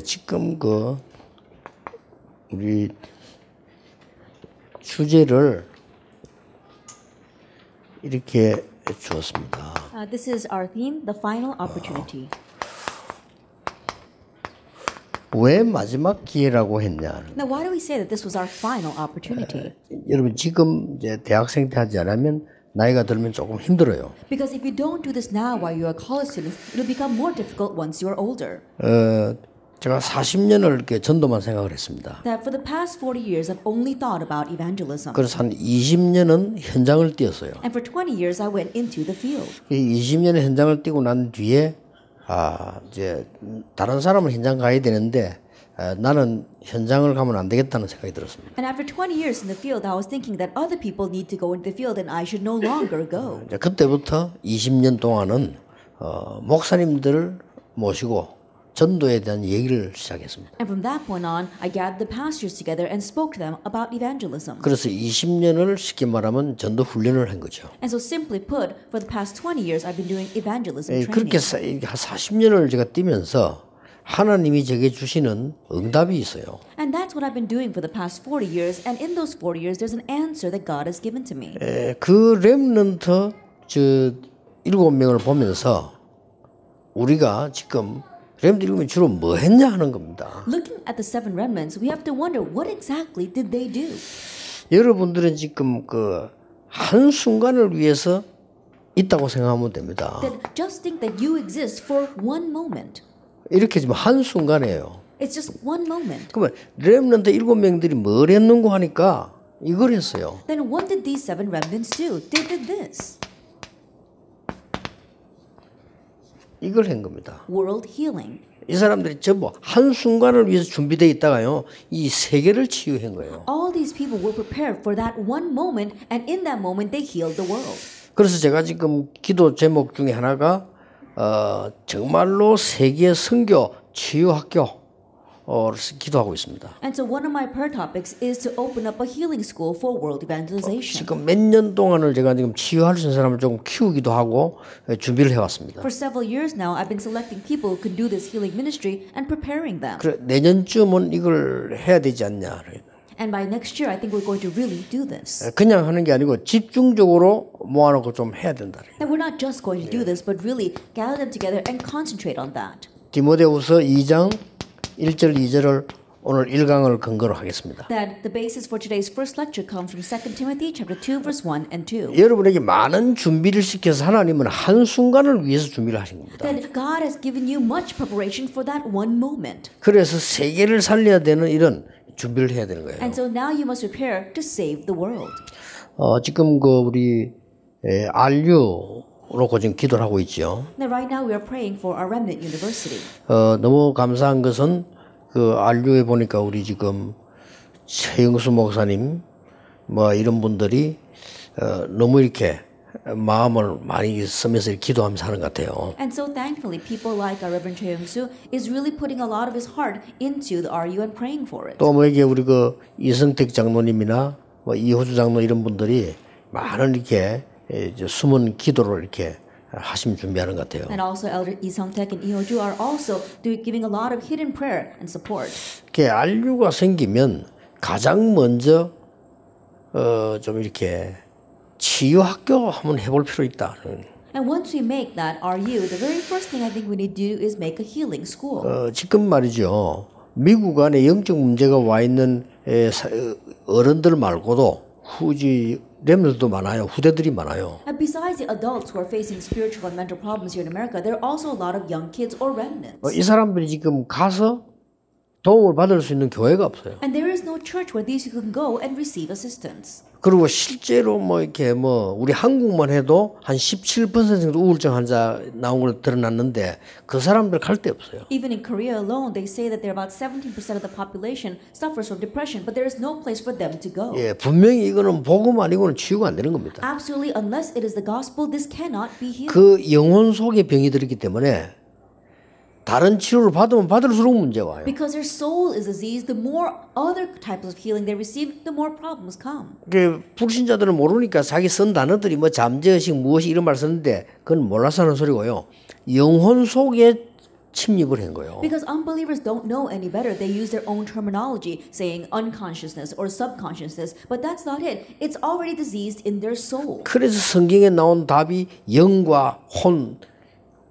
지금 그 우리 주제를 이렇게 주었습니다. This is our theme, the final opportunity. 왜 마지막 기회라고 했냐? Now, why do we say that this was our final opportunity? 여러분 지금 이제 대학생 때 하지 않으면 나이가 들면 조금 힘들어요. Because if you don't do this now while you are college students, it'll become more difficult once you are older. 제가 40년을 이렇게 전도만 생각을 했습니다. That for the past 40 years, I've only thought about evangelism. 그래서 한 20년은 현장을 뛰었어요. And for 20 years, I went into the field. 이 20년의 현장을 뛰고 난 뒤에 이제 다른 사람은 현장 가야 되는데 나는 현장을 가면 안 되겠다는 생각이 들었습니다. And after 20 years in the field, I was thinking that other people need to go into the field and I should no longer go. 이제 그때부터 20년 동안은 목사님들을 모시고 전도에 대한 얘기를 시작했습니다. And from that point on, I gathered the pastors together and spoke to them about evangelism. 그래서 20년을 쉽게 말하면 전도 훈련을 한 거죠. And so simply put, for the past 20 years, I've been doing evangelism 그렇게 training. 한 40년을 제가 뛰면서 하나님이 제게 주시는 응답이 있어요. And that's what I've been doing for the past 40 years. And in those 40 years, there's an answer that God has given to me. 그 렘넌트 7명을 보면서 우리가 지금 렘넌트 7명이 주로 뭐 했냐 하는 겁니다. Looking at the 7 remnants, we have to wonder what exactly did they do? 여러분들은 지금 그 한순간을 위해서 있다고 생각하면 됩니다. That just think that you exist for one moment. 이렇게 지금 한순간이에요. It's just one moment. 그러면 렘넌트 7명들이 뭘 했는고 하니까 이걸 했어요. Then what did these 7 remnants do? They did this. 이걸 한 겁니다. World healing. 이 사람들이 전부 한순간을 위해서 준비되어 있다가요. 이 세계를 치유한 거예요. All these people were prepared for that one moment, and in that moment they healed the world. 그래서 제가 지금 기도 제목 중에 하나가 정말로 세계 선교 치유 학교 기도하고 있습니다. And so one of my prayer topics is to open up a healing school for world evangelization. 지금 몇 년 동안을 제가 지금 치유할 수 있는 사람을 좀 키우기도 하고 준비를 해왔습니다. For several years now, I've been selecting people who can do this healing ministry and preparing them. 그래 내년쯤은 이걸 해야 되지 않냐. And by next year, I think we're going to really do this. 그냥 하는 게 아니고 집중적으로 모아놓고 좀 해야 된다. That we're not just going to do this, but really gather them together and concentrate on that. 디모데후서 2장 1절 2절을 오늘 1강을 근거로 하겠습니다. That the basis for today's first lecture comes from 2 Timothy chapter 2 verse 1 and 2. 여러분에게 많은 준비를 시켜서 하나님은 한순간을 위해서 준비를 하신 겁니다. That God has given you much preparation for that one moment. 그래서 세계를 살려야 되는 이런 준비를 해야 되는 거예요. And so now you must prepare to save the world. 지금 그 우리 RU로 지금 기도를 하고 있죠. Now right now we are praying for our remnant university. 너무 감사한 것은 그 RU에 보니까 우리 지금 최영수 목사님 뭐 이런 분들이 너무 이렇게 마음을 많이 쓰면서 기도하면서 하는 것 같아요. And so thankfully people like our Reverend Choi Young-soo is really putting a lot of his heart into the RU and praying for it. 또 뭐 이게 우리 그 이성택 장로님이나 뭐 이호주 장로 이런 분들이 많은 이렇게 숨은 기도를 이렇게 하시면 준비하는 것 같아요. And also Elder Lee Sung-taek and Lee Ho-ju are also giving a lot of hidden prayer and support. 이렇게 RU가 생기면 가장 먼저 좀 이렇게 치유 학교 한번 해볼 필요 있다. And once we make that RU, the very first thing I think we need to do is make a healing school. 지금 말이죠. 미국 안에 영적 문제가 와 있는 어른들 말고도 렘들도 많아요. 후대들이 많아요. And besides the adults who are facing spiritual and mental problems here in America, there are also a lot of young kids or remnants. 이 사람들이 지금 가서 도움을 받을 수 있는 교회가 없어요. And there is no church where these people can go and receive assistance. 그리고 실제로 뭐 이렇게 뭐 우리 한국만 해도 한 17% 정도 우울증 환자 나온 걸 드러났는데 그 사람들 갈 데 없어요. Even in Korea alone, they say that there are about 17% of the population suffers from depression, but there is no place for them to go. 예, 분명히 이거는 복음 아니고는 치유가 안 되는 겁니다. Absolutely, unless it is the gospel, this cannot be healed. 그 영혼 속에 병이 들었기 때문에 다른 치료를 받으면 받을수록 문제가 와요. Because their soul is diseased, the more other types of healing they receive, the more problems come. 그 불신자들은 모르니까 자기 쓴 단어들이 뭐 잠재의식 무엇이 이런 말 쓰는데 그건 몰라서 하는 소리고요. 영혼 속에 침입을 한 거예요. Because unbelievers don't know any better. They use their own terminology, saying unconsciousness or subconsciousness. But that's not it. It's already diseased in their soul. 그래서 성경에 나온 답이 영과 혼,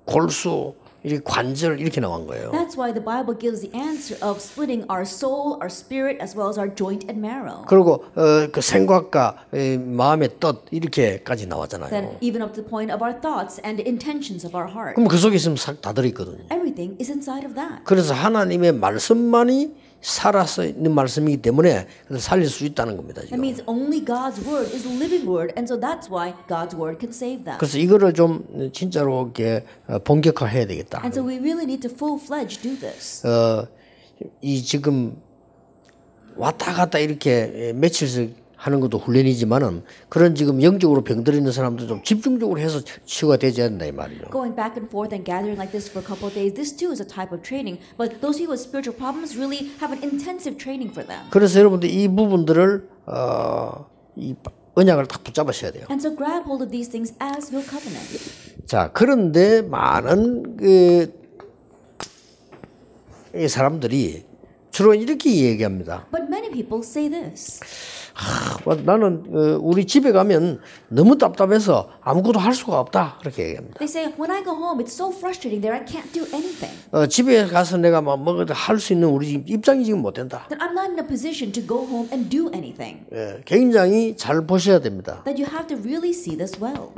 골수, 이렇게 관절 이렇게 나온 거예요. That's why the Bible gives the answer of splitting our soul, our spirit, as well as our joint and marrow. 그리고 그 생각과 마음의 뜻 이렇게까지 나왔잖아요. Then even up to the point of our thoughts and the intentions of our heart. 그럼 그 속에 있으면 다 들어있거든요. Everything is inside of that. 그래서 하나님의 말씀만이 살아서 있는 말씀이기 때문에 살릴 수 있다는 겁니다. That 지금. means only God's word is the living word, and so that's why God's word can save them. 그래서 이거를 좀 진짜로 이렇게 본격화해야 되겠다. And so we really need to full-fledged do this. 이 지금 왔다 갔다 이렇게 며칠씩 하는 것도 훈련이지만은 그런 지금 영적으로 병들어 있는 사람들 좀 집중적으로 해서 치유가 되지 않나 이 말이죠. Going back and forth and gathering like this for a couple of days, this too is a type of training. But those people with spiritual problems really have an intensive training for them. 그래서 여러분들 이 부분들을 이 언약을 딱 붙잡으셔야 돼요. And so grab hold of these things as your covenant. 자, 그런데 많은 이 사람들이 주로 이렇게 얘기합니다. But many people say this. 나는 우리 집에 가면 너무 답답해서 아무것도 할 수가 없다. 그렇게 얘기합니다. They say, when I go home, it's so frustrating there, I can't do anything. 집에 가서 내가 막 할 수 있는 우리 집 입장이 지금 못 된다. That I'm not in a position to go home and do anything. 굉장히 잘 보셔야 됩니다. That you have to really see this well.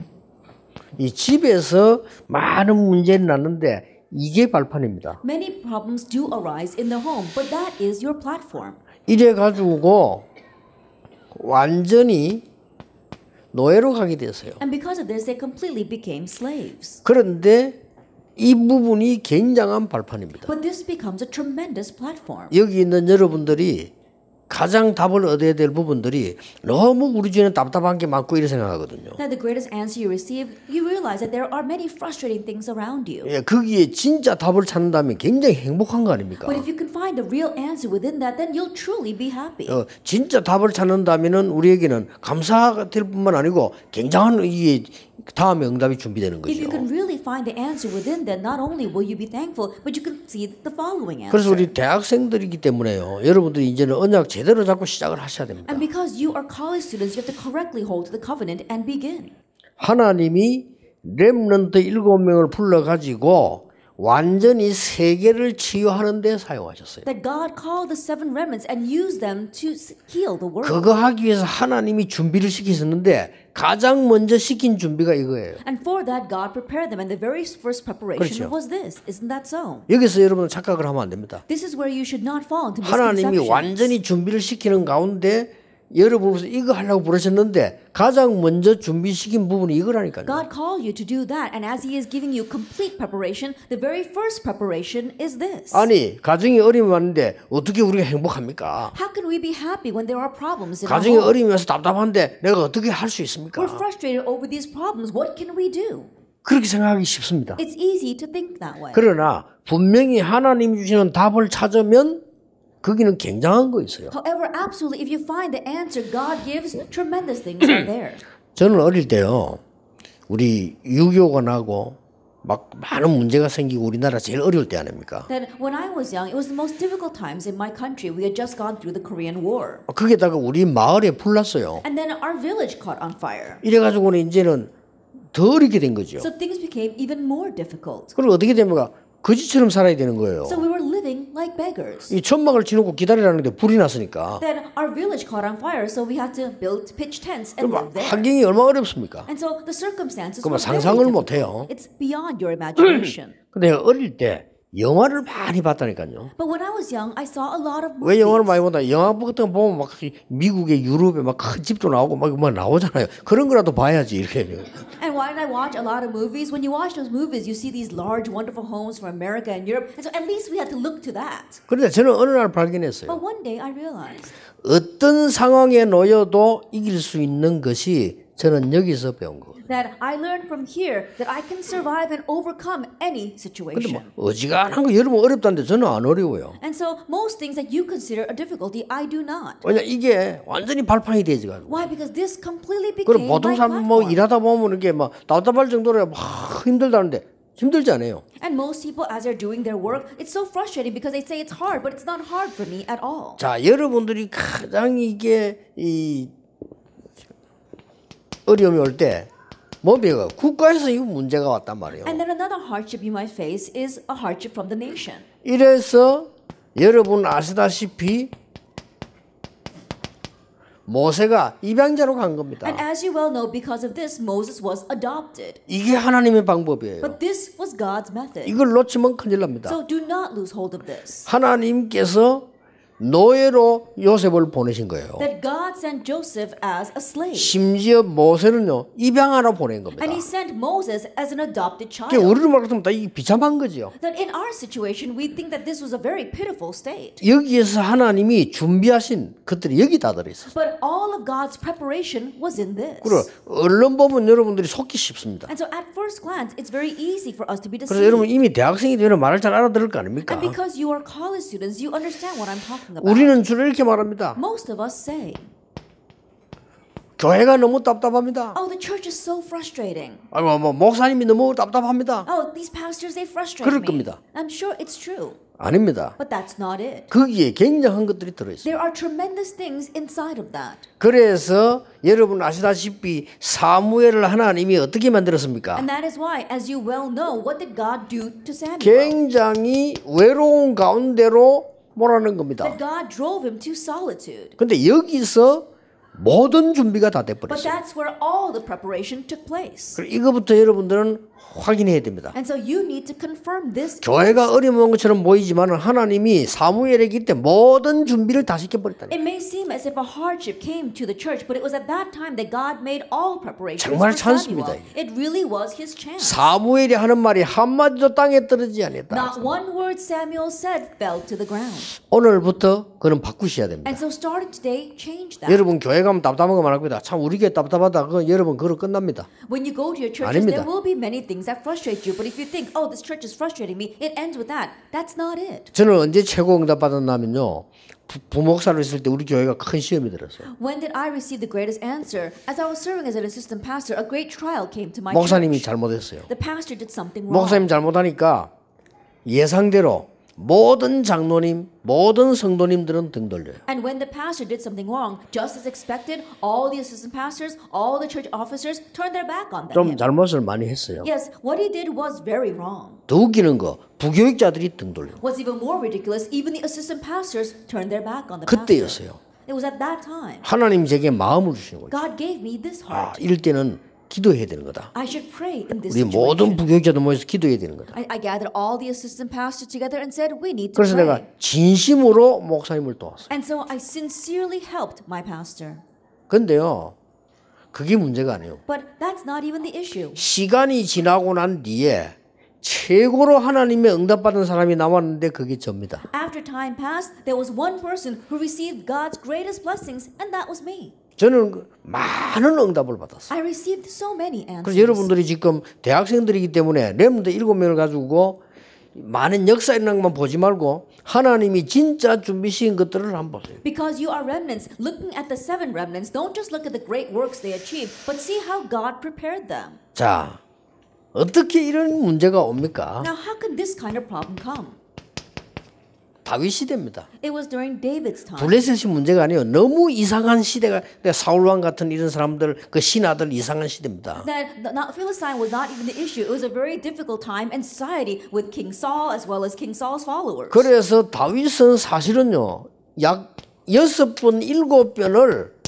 이 집에서 많은 문제는 났는데 이게 발판입니다. Many problems do arise in the home, but that is your platform. 이래 가지고 완전히 노예로 가게 됐어요. And because of this, they completely became slaves. 그런데 이 부분이 굉장한 발판입니다. But this becomes a tremendous platform. 여기 있는 여러분들이 가장 답을 얻어야 될 부분들이 너무 우리 주위에는 답답한 게 많고 이렇게 생각하거든요. Now, the greatest answer you receive, you realize that there are many frustrating things around you. 거기에 진짜 답을 찾는다면 굉장히 행복한 거 아닙니까? But if you can find the real answer within that, then you'll truly be happy. 진짜 답을 찾는다면은 우리에게는 감사가 될 뿐만 아니고 굉장한 이 다음에 응답이 준비되는 If you 거죠. can really find the answer within that, not only will you be thankful, but you can see the following answer. 그래서 우리 대학생들이기 때문에요. 여러분들이 이제는 언약 제대로 잡고 시작을 하셔야 됩니다. And because you are college students, you have to correctly hold to the covenant and begin. 하나님이 렘넌트 7명을 불러가지고 완전히 세계를 치유하는 데 사용하셨어요. That God called the 7 remnants and used them to heal the world. 그거 하기 위해서 하나님이 준비를 시키셨는데 가장 먼저 시킨 준비가 이거예요. And for that, God prepared them, and the very first preparation 그렇죠. was this. Isn't that so? 여기서 여러분 착각을 하면 안 됩니다. This is where you should not fall into 하나님이 misconceptions. 완전히 준비를 시키는 가운데 여러분께서 이거 하려고 부르셨는데 가장 먼저 준비시킨 부분이 이거라니까요. God called you to do that, and as He is giving you complete preparation, the very first preparation is this. 아니 가정에 어려움이 왔는데 어떻게 우리가 행복합니까? How can we be happy when there are problems in our 가정에 home? 어려움이 와서 답답한데 내가 어떻게 할 수 있습니까? We're frustrated over these problems. What can we do? 그렇게 생각하기 쉽습니다. It's easy to think that way. 그러나 분명히 하나님이 주시는 답을 찾으면 거기는 굉장한 거 있어요. However, absolutely, if you find the answer God gives, tremendous things are there. 저는 어릴 때요. 우리 6.25가 나고 막 많은 문제가 생기고 우리나라 제일 어려울 때 아닙니까? That when I was young, it was the most difficult times in my country. We had just gone through the Korean War. 거기다가 우리 마을에 불 났어요. And then our village caught on fire. 이래가지고는 이제는 더 어렵게 된 거죠. So things became even more difficult. 그리고 어떻게 됩니까? 거지처럼 살아야 되는 거예요. So we were living like beggars. 이 천막을 치놓고 기다리라는데 불이 났으니까. Then our village caught on fire, so we had to build pitch tents and 그럼 live there. 환경이 얼마나 어렵습니까? And so the circumstances 그럼 were very 상상을 못 difficult. 해요. It's beyond your imagination. 근데 어릴 때 영화를 많이 봤다니까요. But when I was young, I saw a lot of 왜 영화를 많이 movies. 본다? 영화 같은 거 보면 막 미국의 유럽에 막 큰 집도 나오고 막 나오잖아요. 그런 거라도 봐야지 이렇게. And why did I watch a lot of movies? When you watch those movies, you see these large, wonderful homes from America and Europe. And so at least we had to look to that. 그런데 저는 어느 날 발견했어요. But one day I realized 어떤 상황에 놓여도 이길 수 있는 것이 저는 여기서 배운 거예요. that I learned from here that I can survive and overcome any 근데 situation. 뭐 어지간한 거 여러분 어렵다는데 저는 안 어려워요. And so most things that you consider a difficulty, I do not. 왜냐 이게 완전히 발판이 되지 가지고. Why? Because this completely 그리고 became 보통 my 사람 뭐 platform. 일하다 보면 이게 막 답답할 정도로 막 힘들다는데 힘들지 않아요. And most people, as they're doing their work, it's so frustrating because they say it's hard, but it's not hard for me at all. 자, 여러분들이 가장 이게 이 어려움이 올 때 뭡니까? 국가에서 이 문제가 왔단 말이에요. And then another hardship you might face is a hardship from the nation. 이래서 여러분 아시다시피 모세가 입양자로 간 겁니다. And as you well know, because of this, Moses was adopted. 이게 하나님의 방법이에요. But this was God's method. 이걸 놓치면 큰일 납니다. So do not lose hold of this. 하나님께서 노예로 요셉을 보내신 거예요. That God sent Joseph as a slave. 심지어 모세는요 입양하러 보낸 겁니다. And he sent Moses as an adopted child. 그러니까 우리로 말하면 다 이 비참한 거죠. That in our situation, we think that this was a very pitiful state. 여기에서 하나님이 준비하신 것들이 여기 다 들어있어요. But all of God's preparation was in this. 그리고 얼른 보면 여러분들이 속기 쉽습니다. And so at first glance, it's very easy for us to be 그래서 deceived. 여러분 이미 대학생이 되면 말을 잘 알아들을 거 아닙니까? And because you are college students, you understand what I'm talking about. 우리는 주로 이렇게 말합니다. Most of us say, 교회가 너무 답답합니다. oh, the church is so frustrating. 아이고 뭐 목사님이 너무 답답합니다. Oh, these pastors, they frustrate 그럴 me. 겁니다. I'm sure it's true. 아닙니다. But that's not it. 거기에 굉장한 것들이 들어있어요. There are tremendous things inside of that. 그래서 여러분 아시다시피 사무엘을 하나님이 어떻게 만들었습니까? And that is why, as you well know, what did God do to Samuel? 굉장히 외로운 가운데로 몰아넣은 겁니다. That God drove him to solitude. 근데 여기서 모든 준비가 다 But 돼버렸어요. that's where all the preparation took place. 그래서 이거부터 여러분들은 확인해야 됩니다. And so you need to confirm this. 교회가 어려운 것처럼 보이지만 하나님이 사무엘에게 이때 모든 준비를 다 시켜버렸다니. It may seem as if a hardship came to the church, but it was at that time that God made all preparations 정말 for Samuel. 찬스입니다. It really was his chance. 사무엘이 하는 말이 한마디도 땅에 떨어지지 않았다. Not one word Samuel said fell to the ground. 오늘부터 그는 바꾸셔야 됩니다. And so starting today, change that. 여러분 교회 가면 답답한 거 많습니다. 참 우리 교회 답답하다. 그건 여러분 그로 끝납니다. When you go to your churches, 아닙니다. there will be many things that frustrate you. But if you think, oh, this church is frustrating me, it ends with that. That's not it. 저는 언제 최고 응답 받았냐면요. 부목사로 있을 때 우리 교회가 큰 시험이 들었어요. When did I receive the greatest answer? As I was serving as an assistant pastor, a great trial came to my 목사님이 church. 잘못했어요. The pastor did something wrong. 목사님 잘못하니까 예상대로 모든 장로님, 모든 성도님들은 등 돌려요. And when the pastor did something wrong, just as expected, all the assistant pastors, all the church officers turned their back on 좀 him. 잘못을 많이 했어요. Yes, what he did was very wrong. 더 웃기는 거 부교육자들이 등 돌려. What's even more ridiculous, even the assistant pastors turned their back on the pastor. 그때였어요. It was at that time. 하나님 제게 마음을 주시는 거예요. God gave me this 아, heart. 이럴 때는 기도해야 되는 거다. I should pray in this 우리 모든 situation. 부교육자들 모여서 기도해야 되는 거다. I gathered all the assistant pastors together and said, we need to 그래서 내가 pray. 진심으로 목사님을 도왔어요. And so I sincerely helped my pastor. 근데요, 그게 문제가 아니에요. But that's not even the issue. 시간이 지나고 난 뒤에 최고로 하나님의 응답받은 사람이 남았는데 그게 접니다. After time passed, there was one person who received God's greatest blessings, and that was me. 저는 많은 응답을 받았어요. I received so many 그래서 answers. 여러분들이 지금 대학생들이기 때문에 렘넌트 7명을 가지고 많은 역사 일어난 것만 보지 말고 하나님이 진짜 준비시킨 것들을 한번 보세요. Because you are remnants, looking at the 7 remnants, don't just look at the great works they achieved, but see how God prepared them. 자, 어떻게 이런 문제가 옵니까? Now, how can this kind of problem come? 다윗 시대입니다. It was during David's time. 블레셋이 문제가 아니에요. 너무 이상한 시대가 사울왕 같은 이런 사람들 그 신하들 이상한 시대입니다. That not Philistine was not even the issue. It was a very difficult time in society with King Saul as well as King Saul's followers. 그래서 다윗은 사실은요 약 6번 7번을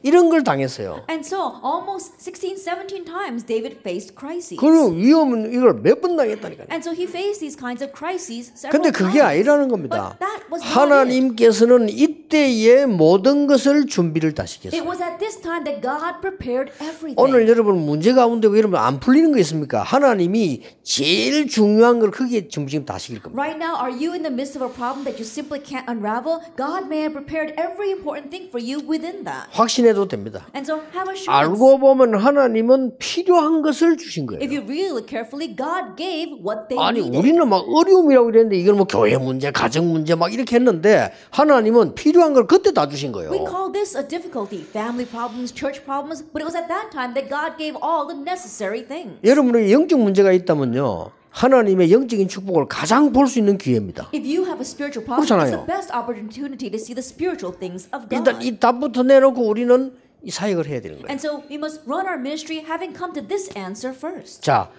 이런 걸 당했어요. And so almost 16, 17 times David faced crises. 그 위험은 이걸 몇 번 당했다니까요. And so he faced these kinds of crises several 근데 그게 times. 아니라는 겁니다. But that was not it. 하나님께서는 이때에 모든 것을 준비를 다 It 시켰어요. was at this time that God prepared everything. 오늘 여러분 문제 가운데 왜 여러분 안 풀리는 거 있습니까? 하나님이 제일 중요한 걸 크게 지금 다 시킬 겁니다. Right now, are you in the midst of a problem that you simply can't unravel? God may have prepared every important thing for you within that. 확신해도 됩니다. And so have assurance. 알고 보면 하나님은 필요한 것을 주신 If 거예요. you really look carefully, God gave what they 아니 needed. 우리는 막 어려움이라고 이랬는데 이걸 뭐 교회 문제, 가정 문제 막 이렇게 했는데 하나님은 필요한 걸 그때 다 주신 거예요. We call this a difficulty, family problems, church problems, but it was at that time that God gave all the necessary things. 여러분에게 영적 문제가 있다면요. 하나님의 영적인 축복을 가장 볼 수 있는 기회입니다. If you have a spiritual problem, it's 그렇잖아요. the best opportunity to see the spiritual things of God. 일단 이 답부터 내놓고 우리는 이 사역을 해야 되는 거예요. And so we must run our ministry having come to this answer first. 자,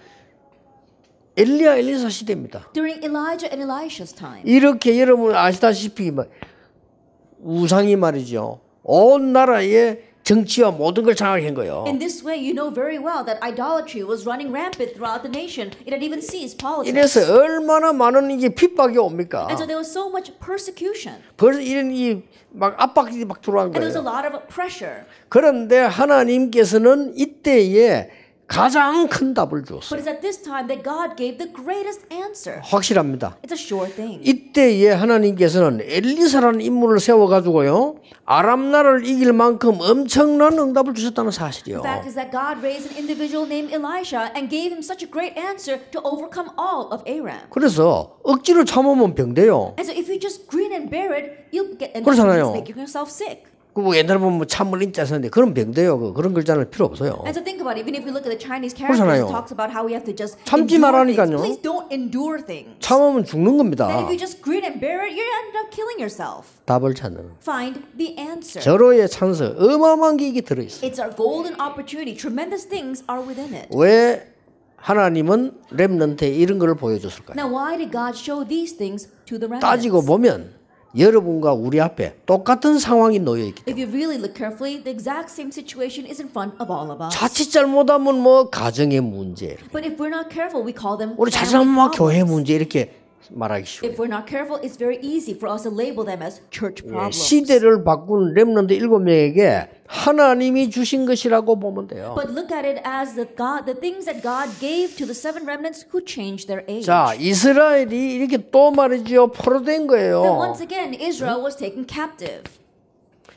엘리야 엘리사 시대입니다. During Elijah and Elisha's time, 이렇게 여러분 아시다시피 우상이 말이죠. 온 나라의 정치와 모든 걸 장악한 거예요. in this way, you know very well that idolatry was running rampant throughout the nation. It had even seized politics. 이래서 얼마나 많은 이게 핍박이 옵니까? And so there was so much persecution. 벌써 이런 이 막 압박이 막 들어간 And there was a 거예요. lot of pressure. 그런데 하나님께서는 이때에 가장 큰 답을 But 주었어요. it's at this time that God gave the greatest answer. 확실합니다. It's a sure thing. 이때에 하나님께서는 엘리사라는 인물을 세워가지고요 아람 나라를 이길 만큼 엄청난 응답을 주셨다는 사실이요. The fact is that God raised an individual named Elisha and gave him such a great answer to overcome all of Aram. 그래서 억지로 참으면 병돼요. And so if you just grin and bear it, you'll get and 그렇잖아요. make yourself sick. 그 옛날에 보면 참을 인자 썼는데 그런 병돼요. 그런 글자는 필요 없어요. And so think about it. Even if we look at the Chinese characters, 그렇잖아요. it talks about how we have to just 참지 endure 말라니까요. things. Please don't endure things. 참으면 죽는 겁니다. Then if you just grin and bear it, you end up killing yourself. 답을 찾는 Find the answer. 절호의 찬스 어마어마한 게 이게 들어있어요. It's our golden opportunity. Tremendous things are within it. 왜 하나님은 렘넌트에 이런 걸 보여줬을까요? Now, why did God show these things to the 따지고 remnants? 보면 여러분과 우리 앞에 똑같은 상황이 놓여 있기 때문에 If you really look carefully, the exact same situation is in front of all of us. 자칫 잘못하면 뭐 가정의 문제, But if we're not careful, we call them 우리 family 자잘한 교회 problems. 문제 이렇게 말하기 쉬워요. If we're not careful, it's very easy for us to label them as church problems. 시대를 바꾼 렘넌트 7명에게 하나님이 주신 것이라고 보면 돼요. But look at it as the things that God gave to the seven remnants who changed their age. 자, 이스라엘이 이렇게 또 말이죠. 포로된 That 거예요. once again, Israel was taken captive.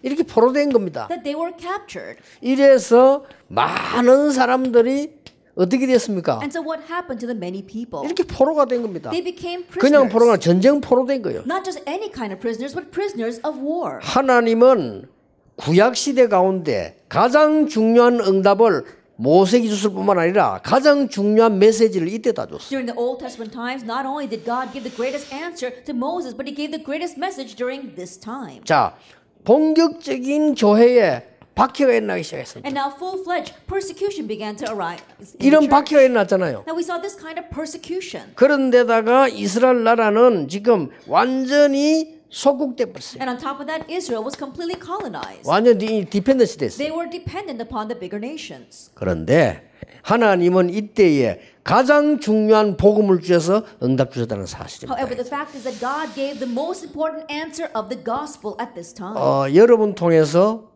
이렇게 포로된 겁니다. That they were captured. 이래서 많은 사람들이 어떻게 됐습니까? And so what happened to the many people? 이렇게 포로가 된 겁니다. They became 그냥 prisoners. 포로가 전쟁 포로된 거예요. Not just any kind of prisoners, but prisoners of war. 하나님은 구약 시대 가운데 가장 중요한 응답을 모세에게 줬을 뿐만 아니라 가장 중요한 메시지를 이때다 줬어요. During the Old Testament times, not only did God give the greatest answer to Moses, but he gave the greatest message during this time. 자, 본격적인 교회에 박해가 일어나기 시작했습니다. And now full-fledged persecution began to arise. in 이런 the church. 박해가 일어났잖아요. Now we saw this kind of persecution. 그런데다가 이스라엘 나라는 지금 완전히 속국돼 버렸어요. And on top of that, Israel was completely colonized. 완전히 디펜던시 됐어요. They were dependent upon the bigger nations. 그런데 하나님은 이때에 가장 중요한 복음을 주셔서 응답 주셨다는 사실입니다. However, the fact is that God gave the most important answer of the gospel at this time. 여러분 통해서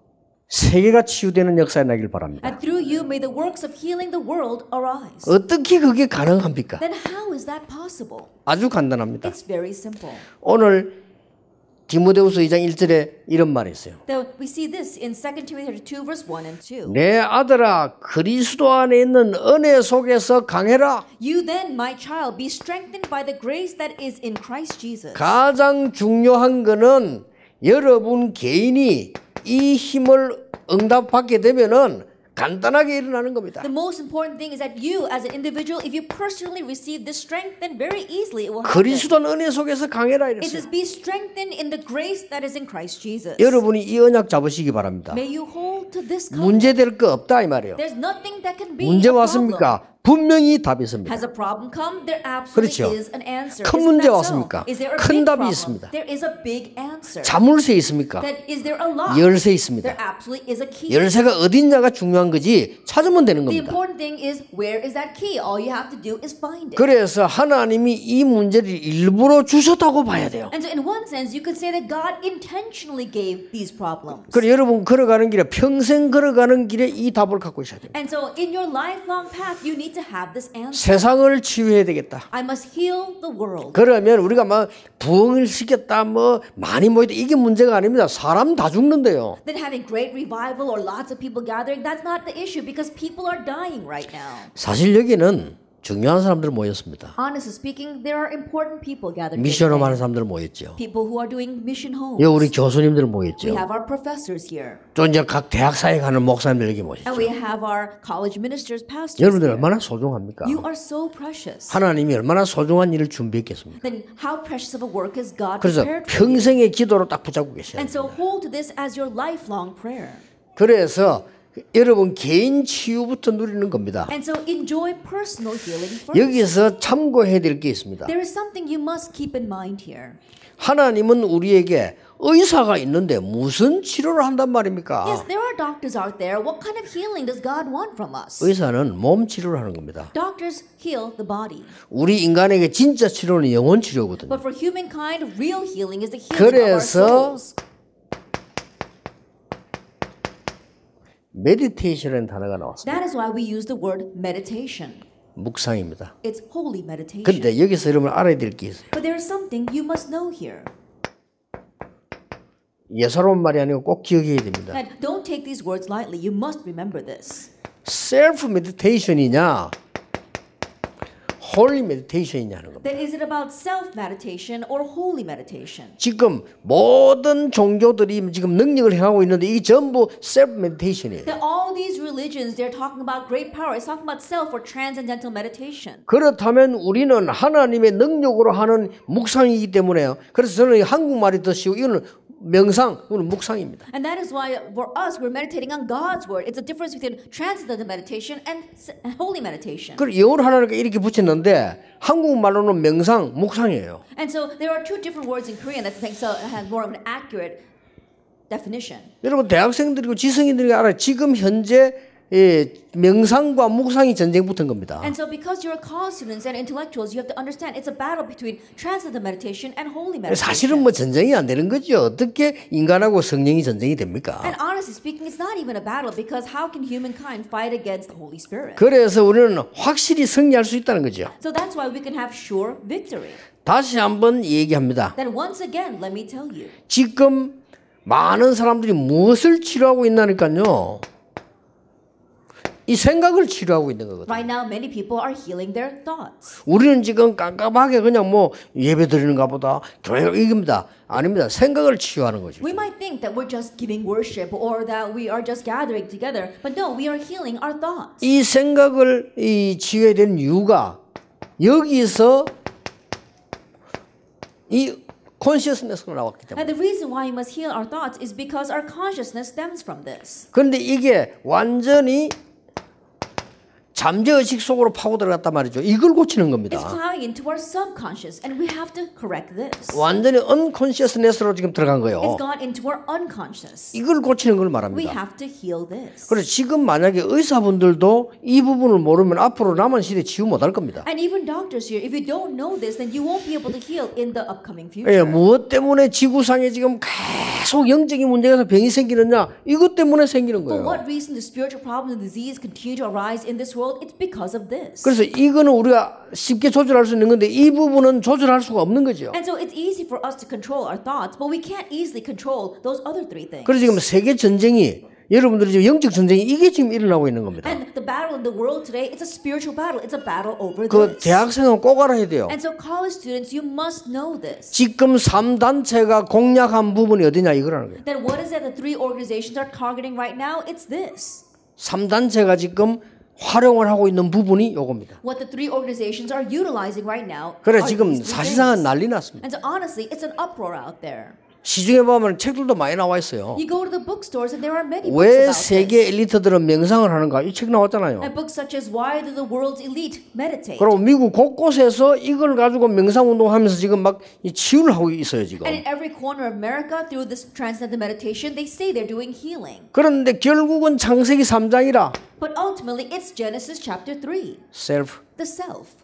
세계가 치유되는 역사에 나길 바랍니다. And through you may the works of healing the world arise. 어떻게 그게 가능합니까? Then how is that possible? 아주 간단합니다. It's very simple. 오늘 디모데후서 2장 1절에 이런 말이 있어요. Now, we see this in 2 Timothy 2 verse 1 and 2. 내 아들아 그리스도 안에 있는 은혜 속에서 강해라. You then, my child, be strengthened by the grace that is in Christ Jesus. 가장 중요한 거는 여러분 개인이 이 힘을 응답받게 되면은 간단하게 일어나는 겁니다. The most important thing is that you, as an individual, if you personally receive this strength, then very easily it will happen. 그리스도 은혜 속에서 강해라 It 이랬어요. says, be strengthened in the grace that is in Christ Jesus. 여러분이 이 언약 잡으시기 바랍니다. May you hold to this covenant. 문제될 거 없다 이 말이에요. There's nothing that can be 문제 a problem. 왔습니까? 분명히 답이 있습니다. Has a problem come? There absolutely 그렇죠. is an answer. 큰 Isn't 문제 that 왔습니까? so? Is there a 큰 big 답이 problem? 있습니다. There is a big answer. 자물쇠 있습니까? That is there a lock? 열쇠 있습니다. There absolutely is a key. 열쇠가 어딨냐가 중요한 거지 찾으면 되는 The 겁니다. important thing is where is that key? All you have to do is find it. 그래서 하나님이 이 문제를 일부러 주셨다고 봐야 돼요. And so in one sense, you could say that God intentionally gave these problems. 그래 여러분 걸어가는 길에 평생 걸어가는 길에 이 답을 갖고 있어야 됩니다. And so in your lifelong path, you need to have this answer. 세상을 치유해야 되겠다. I must heal the world. 그러면 우리가 막 부흥을 시켰다 뭐 많이 모였다 이게 문제가 아닙니다. 사람 다 죽는데요. Then having great revival or lots of people gathering, that's not the issue because people are dying right now. 사실 여기는 중요한 사람들 모였습니다. Honestly speaking, there are important people gathered here 미션업 하는 today. 사람들 모였죠. People who are doing mission homes. 여기 우리 교수님들 We 모였죠. have our professors here. 또 이제 각 대학사에 가는 목사님들 여기 모였죠. And we have our college ministers, pastors 여러분들 here. 얼마나 소중합니까? You are so precious. 하나님이 얼마나 소중한 일을 준비했겠습니까? Then how precious of a work is God 그래서 prepared for you? 평생의 기도로 딱 붙잡고 계셔야 And 돼요. so hold to this as your lifelong prayer. 그래서 여러분 개인 치유부터 누리는 겁니다. And so enjoy personal healing first. 여기서 참고해야 될 게 있습니다. There is something you must keep in mind here. 하나님은 우리에게 의사가 있는데 무슨 치료를 한단 말입니까? Yes, there are doctors out there. What kind of healing does God want from us? 의사는 몸 치료를 하는 겁니다. Doctors heal the body. 우리 인간에게 진짜 치료는 영혼 치료거든요. But for humankind, real healing is the healing of our 그래서 souls. 메디테이션이라는 단어가 나왔습니다. That is why we use the word meditation. 묵상입니다. It's holy meditation. 그런데 여기서 여러분 알아야 될 게 있어요. But there is something you must know here. 예사로운 말이 아니고 꼭 기억해야 됩니다. And don't take these words lightly. You must remember this. 셀프 메디테이션이냐 홀리 메디테이션이냐 하는 겁니다. Then is it about self-meditation or holy meditation? 지금 모든 종교들이 지금 능력을 행하고 있는데 이게 전부 셀프 메디테이션이에요. That all these religions, they're talking about great power. It's talking about self or transcendental meditation. 그렇다면 우리는 하나님의 능력으로 하는 묵상이기 때문에요. 그래서 저는 한국말이 더 쉬워. 이거는 명상, 이거는 묵상입니다. And that is why for us, we're meditating on God's word. It's a difference between transcendental meditation and holy meditation. 그 영어로 하나니까 이렇게 붙였는데 한국말로는 명상, 묵상이에요. And so there are two different words in Korean that I think has more of an accurate definition. 여러분 대학생들이고 지성인들이 알아요. 지금 현재 명상과 묵상이 전쟁 붙은 겁니다. And so because you're college students and intellectuals, you have to understand it's a battle between transcendental meditation and holy meditation. 사실은 뭐 전쟁이 안 되는 거죠. 어떻게 인간하고 성령이 전쟁이 됩니까? And honestly speaking, it's not even a battle because how can humankind fight against the Holy Spirit? 그래서 우리는 확실히 승리할 수 있다는 거죠. So that's why we can have sure victory. 다시 한번 얘기합니다. Then once again, let me tell you. 지금 많은 사람들이 무엇을 치료하고 있나니까요. 이 생각을 치료하고 있는 거거든요. Right now, many people are healing their thoughts. 우리는 지금 깜깜하게 그냥 뭐 예배 드리는가 보다 교회가 이깁니다. 아닙니다. 생각을 치유하는 거죠. We might think that we're just giving worship or that we are just gathering together, but no, we are healing our thoughts. 이 생각을 치유해야 되는 이유가 여기서 이 consciousness가 나왔기 때문에. And the reason why we must heal our thoughts is because our consciousness stems from this. 그런데 이게 완전히 잠재의식 속으로 파고 들어갔단 말이죠. 이걸 고치는 It's 겁니다. plowing into our subconscious, and we have to correct this. 완전히 unconsciousness로 지금 들어간 거예요. It's gone into our unconscious. 이걸 고치는 걸 We 말합니다. have to heal this. 그래서 지금 만약에 의사분들도 이 부분을 모르면 앞으로 남은 시대에 치유 못할 겁니다. And even doctors here, if you don't know this, then you won't be able to heal in the upcoming 예, future. 무엇 때문에 지구상에 지금 계속 영적인 문제가 병이 생기느냐? 이것 때문에 생기는 For 거예요. what reason the spiritual problems and disease continue to arise in this world? It's because of this. 그래서 이거는 우리가 쉽게 조절할 수 있는 건데 이 부분은 조절할 수가 없는 거죠. And so it's easy for us to control our thoughts, but we can't easily control those other three things. 그래서 지금 세계 전쟁이 여러분들이 지금 영적 전쟁이 이게 지금 일어나고 있는 겁니다. And the battle in the world today, it's a spiritual battle. It's a battle over 그 this. 대학생은 꼭 알아야 돼요. And so college students, you must know this. 지금 3단체가 공략한 부분이 어디냐 이거라는 거예요. That what is it the three organizations are targeting right now? It's this. 3단체가 지금 활용을 하고 있는 부분이 요겁니다. What the three organizations are utilizing right now. 그래 are 지금 these three 사실상은 things. 난리 났습니다. And so honestly, it's an uproar out there. 시중에 보면 책들도 많이 나와 있어요. You go to the bookstores and there are many books 왜 about 세계 this. 엘리트들은 명상을 하는가? 이 책 나왔잖아요. And books such as Why Do the World's Elite Meditate? 그리고 미국 곳곳에서 이걸 가지고 명상 운동하면서 지금 막 치유를 하고 있어요 지금. And in every corner of America, through this transcendental meditation, they say they're doing healing. 그런데 결국은 창세기 3장이라 But ultimately, it's Genesis chapter 3, self. the self.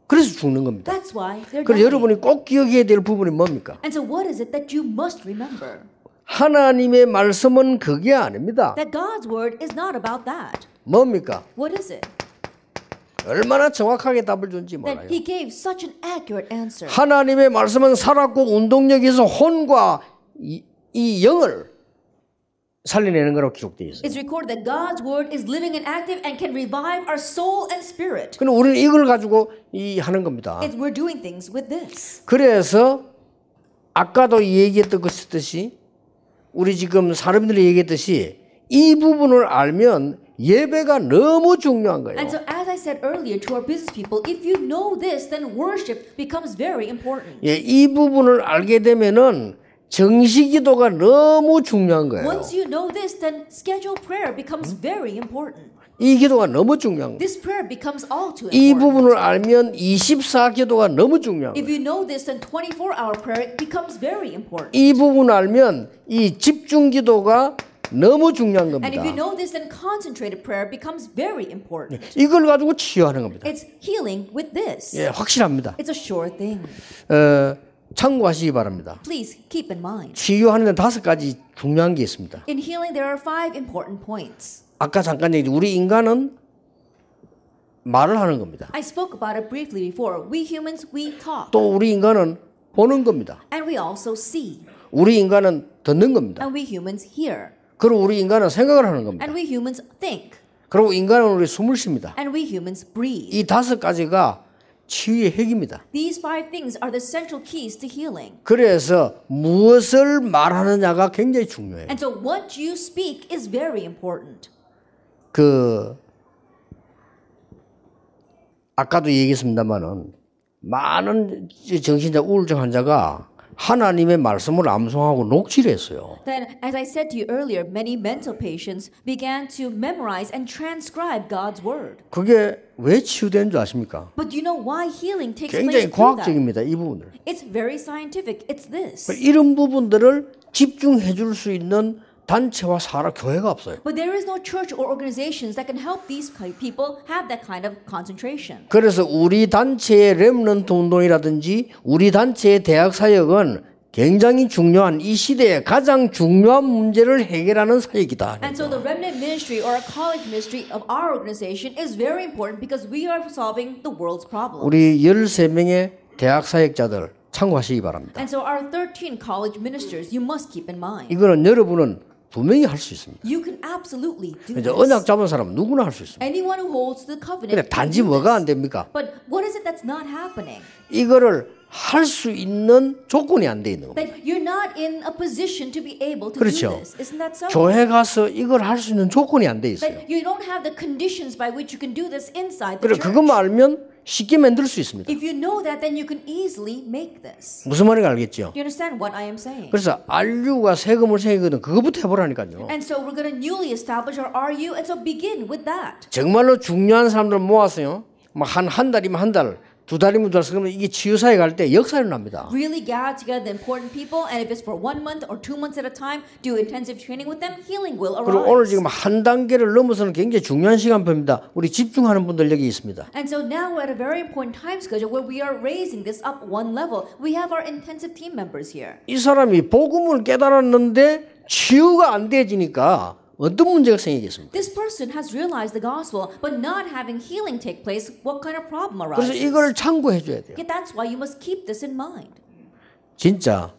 그래서 죽는 겁니다. That's why they're 그래서 dying. 여러분이 꼭 기억해야 될 부분이 뭡니까? And so what is it that you must remember? 하나님의 말씀은 그게 아닙니다. That God's word is not about that. 뭡니까? What is it? 얼마나 정확하게 답을 준지 That 몰라요. he gave such an accurate answer. 하나님의 말씀은 살았고 운동력이 있어 혼과 이 영을 살려내는 거라고 기록되어 있어요. It's recorded that God's word is living and active and can revive our soul and spirit. 그럼 우리는 이걸 가지고 하는 겁니다. We're doing things with this. 그래서 아까도 얘기했던 것이듯이 우리 지금 사람들이 얘기했듯이 이 부분을 알면 예배가 너무 중요한 거예요. And so as I said earlier to our business people, if you know this, then worship becomes very important. 예, 이 부분을 알게 되면은 정시기도가 너무 중요한 거예요. Once you know this, then scheduled prayer becomes very important. 이 기도가 너무 중요한 거예요. This prayer becomes all too 이 important. 부분을 알면 24기도가 너무 중요한 If 거예요. you know this, then 24-hour prayer becomes very important. 이 부분을 알면 이 집중기도가 너무 중요한 And if you 겁니다. know this, then concentrated prayer becomes very important. 이걸 가지고 치유하는 겁니다. It's healing with this. 예, 확실합니다. It's a sure thing. 참고하시기 바랍니다. Please keep in mind. 치유하는 데 5가지 중요한 게 있습니다. In healing, there are 5 important points. 아까 잠깐 얘기했듯이 우리 인간은 말을 하는 겁니다. I spoke about it briefly before. We humans, we talk. 또 우리 인간은 보는 겁니다. And we also see. 우리 인간은 듣는 겁니다. And we humans hear. 그리고 우리 인간은 생각을 하는 겁니다. And we humans think. 그리고 인간은 우리 숨을 쉽니다. And we humans breathe. 이 5가지가 치유의 핵입니다. These 5 things are the central keys to healing. 그래서 무엇을 말하느냐가 굉장히 중요해요. And so what you speak is very important. 아까도 얘기했습니다만은 많은 정신자 우울증 환자가 하나님의 말씀을 암송하고 녹취를 했어요. Then, as I said to you earlier, many mental patients began to memorize and transcribe God's word. 그게 왜 치유되는 줄 아십니까? But do you know why healing takes 굉장히 place through that? 과학적입니다. 이 부분을. It's very scientific. It's this. 이런 부분들을 집중해 줄 수 있는 단체와 교회가 없어요. But there is no church or organizations that can help these people have that kind of concentration. 그래서 우리 단체의 렘넌트 운동이라든지 우리 단체의 대학 사역은 굉장히 중요한 이 시대의 가장 중요한 문제를 해결하는 사역이다. And so the remnant ministry or a college ministry of our organization is very important because we are solving the world's problems. 우리 13명의 대학 사역자들 참고하시기 바랍니다. And so our 13 college ministers, you must keep in mind. 이거는 여러분은 분명히 할 수 있습니다. You can absolutely do 이제 this. 언약 잡은 사람은 누구나 할 수 있습니다. Anyone who holds the covenant. 근데 can 단지 do 뭐가 this. 안 됩니까? But what is it that's not happening? 이거를 할 수 있는 조건이 안 돼 있는 겁니다. That you're not in a position to be able to 그렇죠. do this. Isn't that so? 교회 가서 이걸 할 수 있는 조건이 안 돼 있어요. That you don't have the conditions by which you can do this inside the 그래 church. 그것만 알면 쉽게 만들 수 있습니다. If you know that, then you can easily make this. 무슨 말인지 알겠죠? Do you understand what I am saying? 그래서 RU가 세금을 생기거든 그거부터 해보라니까요. And so we're going to newly establish our RU, and so begin with that. 정말로 중요한 사람들 모았어요. 한 달이면 한 달, 2달이면 2달, 그러면 이게 치유사에 갈 때 역사가 일어납니다. Really gather together the important people, and if it's for 1 month or 2 months at a time, do intensive training with them, healing will 그리고 오늘 arise. 지금 한 단계를 넘어서는 굉장히 중요한 시간표입니다. 우리 집중하는 분들 여기 있습니다. And so now we're at a very important time schedule where we are raising this up 1 level. We have our intensive team members here. 이 사람이 복음을 깨달았는데 치유가 안 되지니까 어떤 문제가 생기겠습니까? This person has realized the gospel, but not having healing take place, what kind of problem 그래서 arises? 이걸 참고해 줘야 돼요. Yet that's why you must keep this in mind. 진짜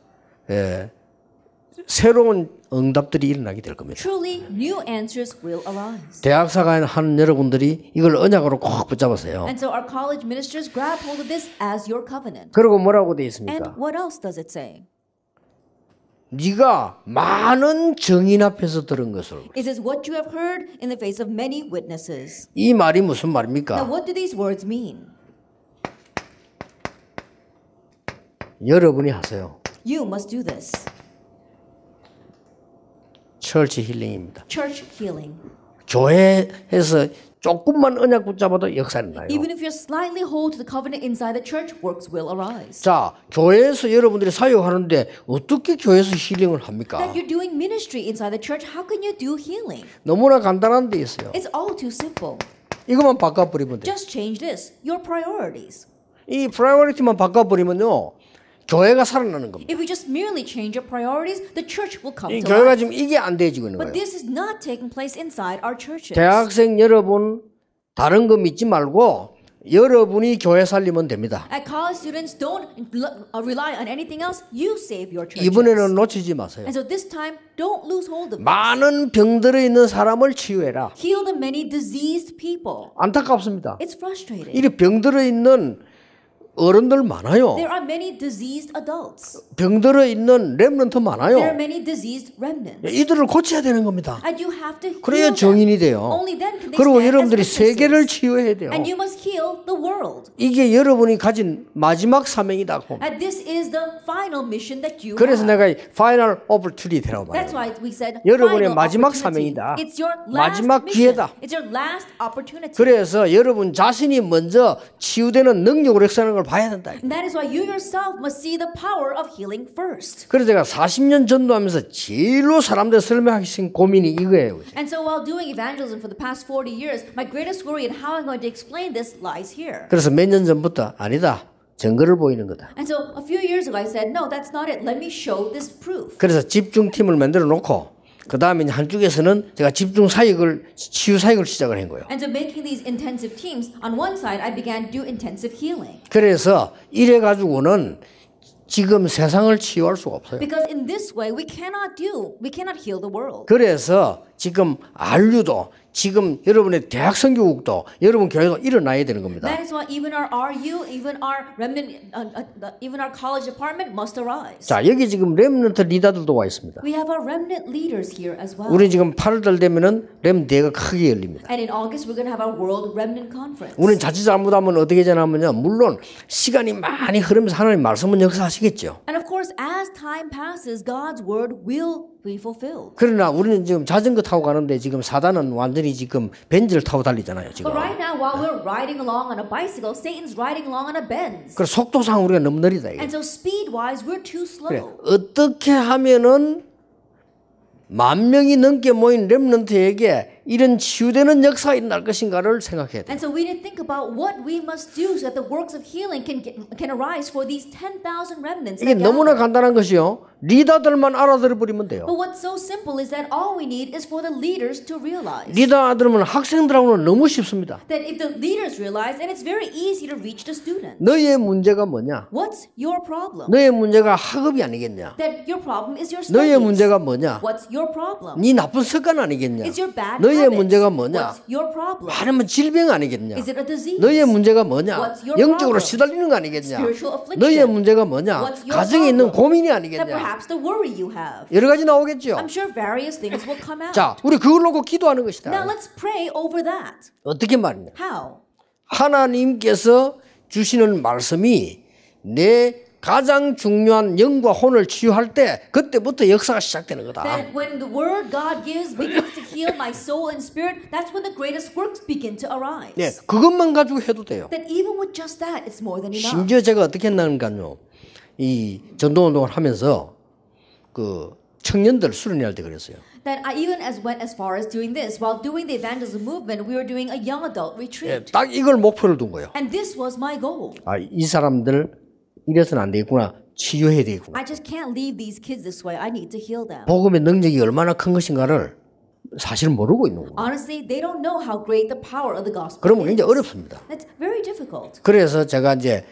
새로운 응답들이 일어나게 될 겁니다. Truly, new answers will arise. 대학사가 하는 여러분들이 이걸 언약으로 꼭 붙잡으세요. And so our college ministers grab hold of this as your covenant. 그리고 뭐라고 되어 And 있습니까? what else does it say? 네가 많은 증인 앞에서 들은 것을. It says what you have heard in the face of many witnesses. 이 말이 무슨 Now, 말입니까? what do these words mean? 여러분이 하세요. You must do this. 철치 힐링입니다. Church healing. 교회에서 조금만 언약 붙잡아도 역사는 나요. Even if you slightly hold to the covenant inside the church, works will arise. 자, 교회에서 여러분들이 사역하는데 어떻게 교회에서 힐링을 합니까? That you're doing ministry inside the church, how can you do healing? 너무나 간단한 데 있어요. It's all too simple. 이것만 바꿔버리면 돼요. Just change this, your priorities. 이 프라이어리티만 바꿔버리면요. 교회가 살아나는 겁니다. If you just merely change your priorities, the church will come 이 to 교회가 life. 지금 이게 안 되지고 있는 But 거예요. this is not taking place inside our churches. 대학생 여러분 다른 거 믿지 말고 여러분이 교회 살리면 됩니다. At college students, don't rely on anything else. You save your churches. 이번에는 놓치지 마세요. And so this time, don't lose hold of this. 많은 병들어 있는 사람을 치유해라. Heal the many diseased people. 안타깝습니다. It's frustrating. 이리 병들어 있는 어른들 많아요. There are many diseased adults. 병들어 있는 렘넌트 There are 많아요. many diseased remnants. 이들을 고쳐야 되는 겁니다. And you have to 그래야 heal them. 정인이 돼요. Only then can they 그리고 stand 여러분들이 as 세계를 witnesses. 치유해야 돼요. And you must heal the world. 이게 여러분이 가진 마지막 사명이다. And this is the final mission that you 그래서 have. 내가 final opportunity라고 That's 말해요. why we said 여러분의 final 마지막 opportunity. 사명이다. It's your last 마지막 mission. 기회다. It's your last opportunity. 그래서 여러분 자신이 먼저 치유되는 능력으로 역사하는 걸 봐야 된다. And that is why you yourself must see the power of healing first. 그래서 제가 40년 전도하면서 제일로 사람들 설명하기 싫은 고민이 이거예요. And so while doing evangelism for the past 40 years, my greatest worry in how I'm going to explain this lies here. 그래서 몇 년 전부터 아니다. 증거를 보이는 거다. And so a few years ago I said, no, that's not it. Let me show this proof. 그래서 집중팀을 만들어 놓고 그 다음에 한쪽에서는 제가 집중 사역을 치유 사역을 시작을 한 거예요. And so making these intensive teams, on one side I began to do intensive healing. 그래서 이래 가지고는 지금 세상을 치유할 수가 없어요. Because in this way we cannot heal the world. 그래서 지금 RU도 지금 여러분의 대학 선교국도 여러분 교회도 일어나야 되는 겁니다. That is why even our RU, even our remnant, even our college department must arise. 자, 여기 지금 렘넌트 리더들도 와 있습니다. We have our remnant leaders here as well. 우리 지금 8월 되면은 렘대회가 크게 열립니다. And in August we're going to have our World Remnant Conference. 우리는 자칫 잘못하면 어떻게 되냐면요. 물론 시간이 많이 흐르면서 하나님 말씀은 역사하시겠죠. And of course, as time passes, God's word will be fulfilled. 그러나 우리는 지금 자전거 타고 가는데 지금 사단은 완전히 지금 벤츠를 타고 달리잖아요. 지금. But right now, while we're riding along on a bicycle, Satan's riding along on a Benz. 그래서 속도상 우리가 너무 느리다. 이게. And so speed-wise, we're too slow. 그래. 어떻게 하면은 만 명이 넘게 모인 렘넌트에게 이런 치유되는 역사가 일어날 것인가를 생각해야 돼요. And so we need to think about what we must do so that the works of healing can arise for these 10,000 remnants. 이게 that 너무나 gather. 간단한 것이요. 리더들만 알아들어 버리면 돼요. But what's so simple is that all we need is for the leaders to realize. 리더 알아들으면 학생들하고는 너무 쉽습니다. That if the leaders realize, then it's very easy to reach the students. 너의 문제가 뭐냐? What's your problem? 너의 문제가 학업이 아니겠냐? That your problem is your 너의 studies. 문제가 뭐냐? What's your problem? 네 나쁜 습관 아니겠냐? Is your bad 너의 habits? 문제가 뭐냐? What's your problem? 아니면 질병 아니겠냐? Is it a disease? 너의 문제가 뭐냐? What's your 영적으로 problem? 시달리는 거 아니겠냐? Spiritual affliction. 너의 문제가 뭐냐? What's your 가정에 있는 problem? 고민이 That 아니겠냐? perhaps the worry you have. 여러 가지 나오겠죠. I'm sure various things will come out. 자, 우리 그걸 놓고 기도하는 것이다. Now let's pray over that. 어떻게 말이냐? How? 하나님께서 주시는 말씀이 내 가장 중요한 영과 혼을 치유할 때 그때부터 역사가 시작되는 거다. That when the word God gives begins to heal my soul and spirit, that's when the greatest works begin to arise. 네, 그것만 가지고 해도 돼요. That even with just that, it's more than enough. 심지어 제가 어떻게 했나니까요. 이 전도운동을 하면서 그 청년들 수련회할 때 그랬어요. That I even went as far as doing this. While doing the evangelism movement, we were doing a young adult 예, retreat. 딱 이걸 목표를 둔 거예요. And this was my goal. 아, 이 사람들 이래서는 안 되겠구나. 치유해야 되겠구나. I just can't leave these kids this way. I need to heal them. 복음의 능력이 얼마나 큰 것인가를 사실 모르고 있는 거예요. Honestly, they don't know how great the power of the gospel 그러면 is. 굉장히 어렵습니다. That's very difficult. 그래서 제가 이제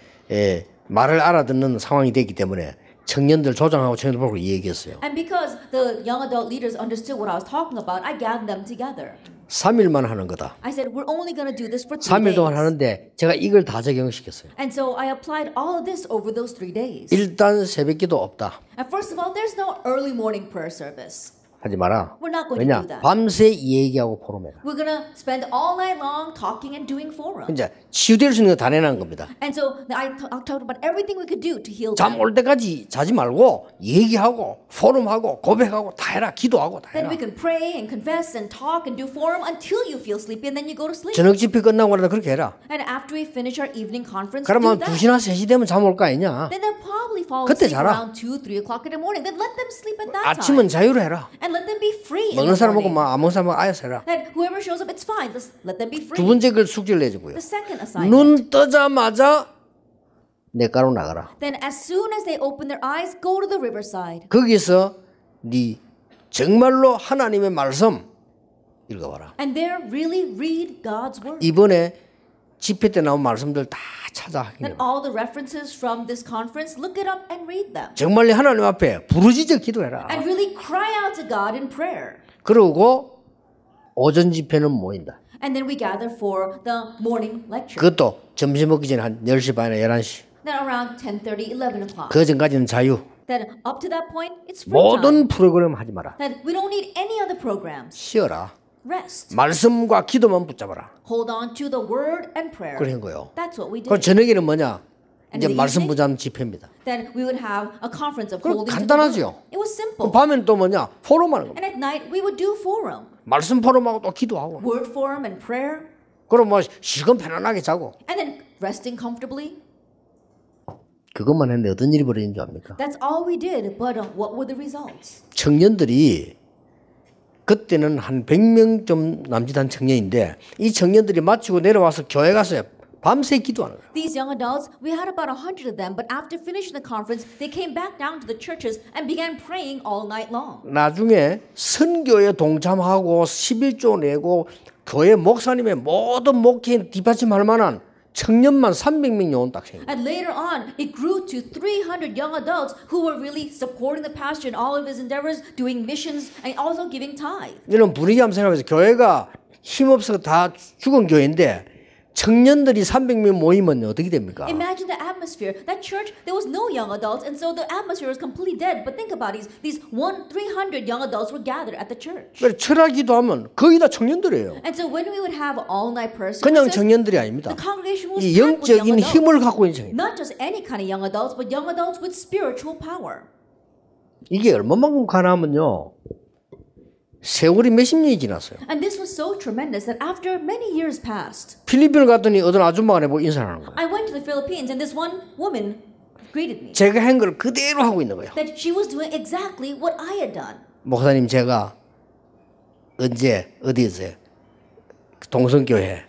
말을 알아듣는 상황이 됐기 때문에 청년들 조장하고 청년들 보고 얘기했어요. And because the young adult leaders understood what I was talking about, I gathered them together. 3일만 하는 거다. I said, we're only going to do this for 3 3일 동안 days. 하는데 제가 이걸 다 적용시켰어요. And so I applied all of this over those 3 days. 일단 새벽기도 없다. And first of all, there's no early morning prayer service. 하지 마라. We're not going to 왜냐? do that. 밤새 얘기하고 포럼해라. We're going to spend all night long talking and doing forum. 이제 치유될 수 있는 거 다 내놓은 겁니다. And so I talked about everything we could do to heal 잠 them. 올 때까지 자지 말고 얘기하고 포럼하고 고백하고 다 해라. 기도하고 다 Then 해라. we can pray and confess and talk and do forum until you feel sleepy and then you go to sleep. 저녁 집회 끝나고 나서 그렇게 해라. And after we finish our evening conference, do 그러면 that. 2시나 3시 되면 잠 올 거 아니냐. Then they'll probably fall 그때 asleep 자라. around 2, 3 o'clock in the morning. Then let them sleep at that 아침은 time. 자유로 해라. And let them be free in 먹는 the 사람하고 morning. 안 먹는 사람하고 알아서 해라. That whoever shows up, it's fine. Let them be free. 두 번째 그 숙제를 내주고요. The second assignment. 눈 뜨자마자 냇가로 나가라. Then as soon as they open their eyes, go to the riverside. 거기서 네 정말로 하나님의 말씀 읽어봐라. And there really read God's word. 이번에 집회 때 나온 말씀들 다 찾아 Then 확인해. all the references from this conference, look it up and read them. 정말 하나님 앞에 부르짖어 기도해라. And really cry out to God in prayer. 그러고 오전 집회는 모인다. And then we gather for the morning lecture. 그것도 점심 먹기 전에 한 10시 반에 11시. Then around 10:30, 11 o'clock. 그 전까지는 자유. Then up to that point, it's free time. 모든 프로그램 하지 마라. Then we don't need any other programs. 쉬어라. Rest. 말씀과 기도만 붙잡아라. Hold on to the word and prayer. 그런 거예요. That's what we 그럼 did. 저녁에는 뭐냐? 이제 in the 말씀 evening? 붙잡는 집회입니다. Then we would have a conference of 그럼 holding to the 간단하죠. word. It was simple. 밤에는 또 뭐냐? 포럼하는 겁니다. And at night, we would do forum. 말씀 포럼하고 또 기도하고. Word forum and prayer. 그럼 뭐 시간 편안하게 자고. And then resting comfortably. 그것만 했는데 어떤 일이 벌어진 줄 압니까? That's all we did. But what were the results? 청년들이 그때는 한 100명 좀 남짓한 청년인데 이 청년들이 마치고 내려와서 교회 가서 밤새 기도하는 거예요. These young adults, we had about 100 of them, but after finishing the conference, they came back down to the churches and began praying all night long. 나중에 선교에 동참하고 11조 내고 교회 목사님의 모든 목회에 뒷받침할 만한 청년만 300명이 온 딱생입니다. And later on, it grew to 300 young adults who were really supporting the pastor in all of his endeavors, doing missions, and also giving tithe. 이런 분위기 한번 생각해서 교회가 힘없어서 다 죽은 교회인데 청년들이 300명 모이면 어떻게 됩니까? Imagine the atmosphere. That church, there was no young adults, and so the atmosphere was completely dead. But think about it. These 300 young adults were gathered at the church. 그래서 철학기도 하면 거의 다 청년들이에요. And so when we would have all-night prayer 그냥 services, 청년들이 아닙니다. the congregation was 이 packed with young 영적인 adults. 힘을 갖고 있는 청년. Not just any kind of young adults, but young adults with spiritual power. 이게 얼마만큼 가능하면요. 세월이 몇십 년이 지났어요. And this was so tremendous that after many years passed, 필리핀을 갔더니 어떤 아줌마가 내보고 인사를 하는 거예요. I went to the Philippines and this one woman greeted me. 제가 한 걸 그대로 하고 있는 거예요. That she was doing exactly what I had done. 목사님 제가 언제 어디에서 동성교회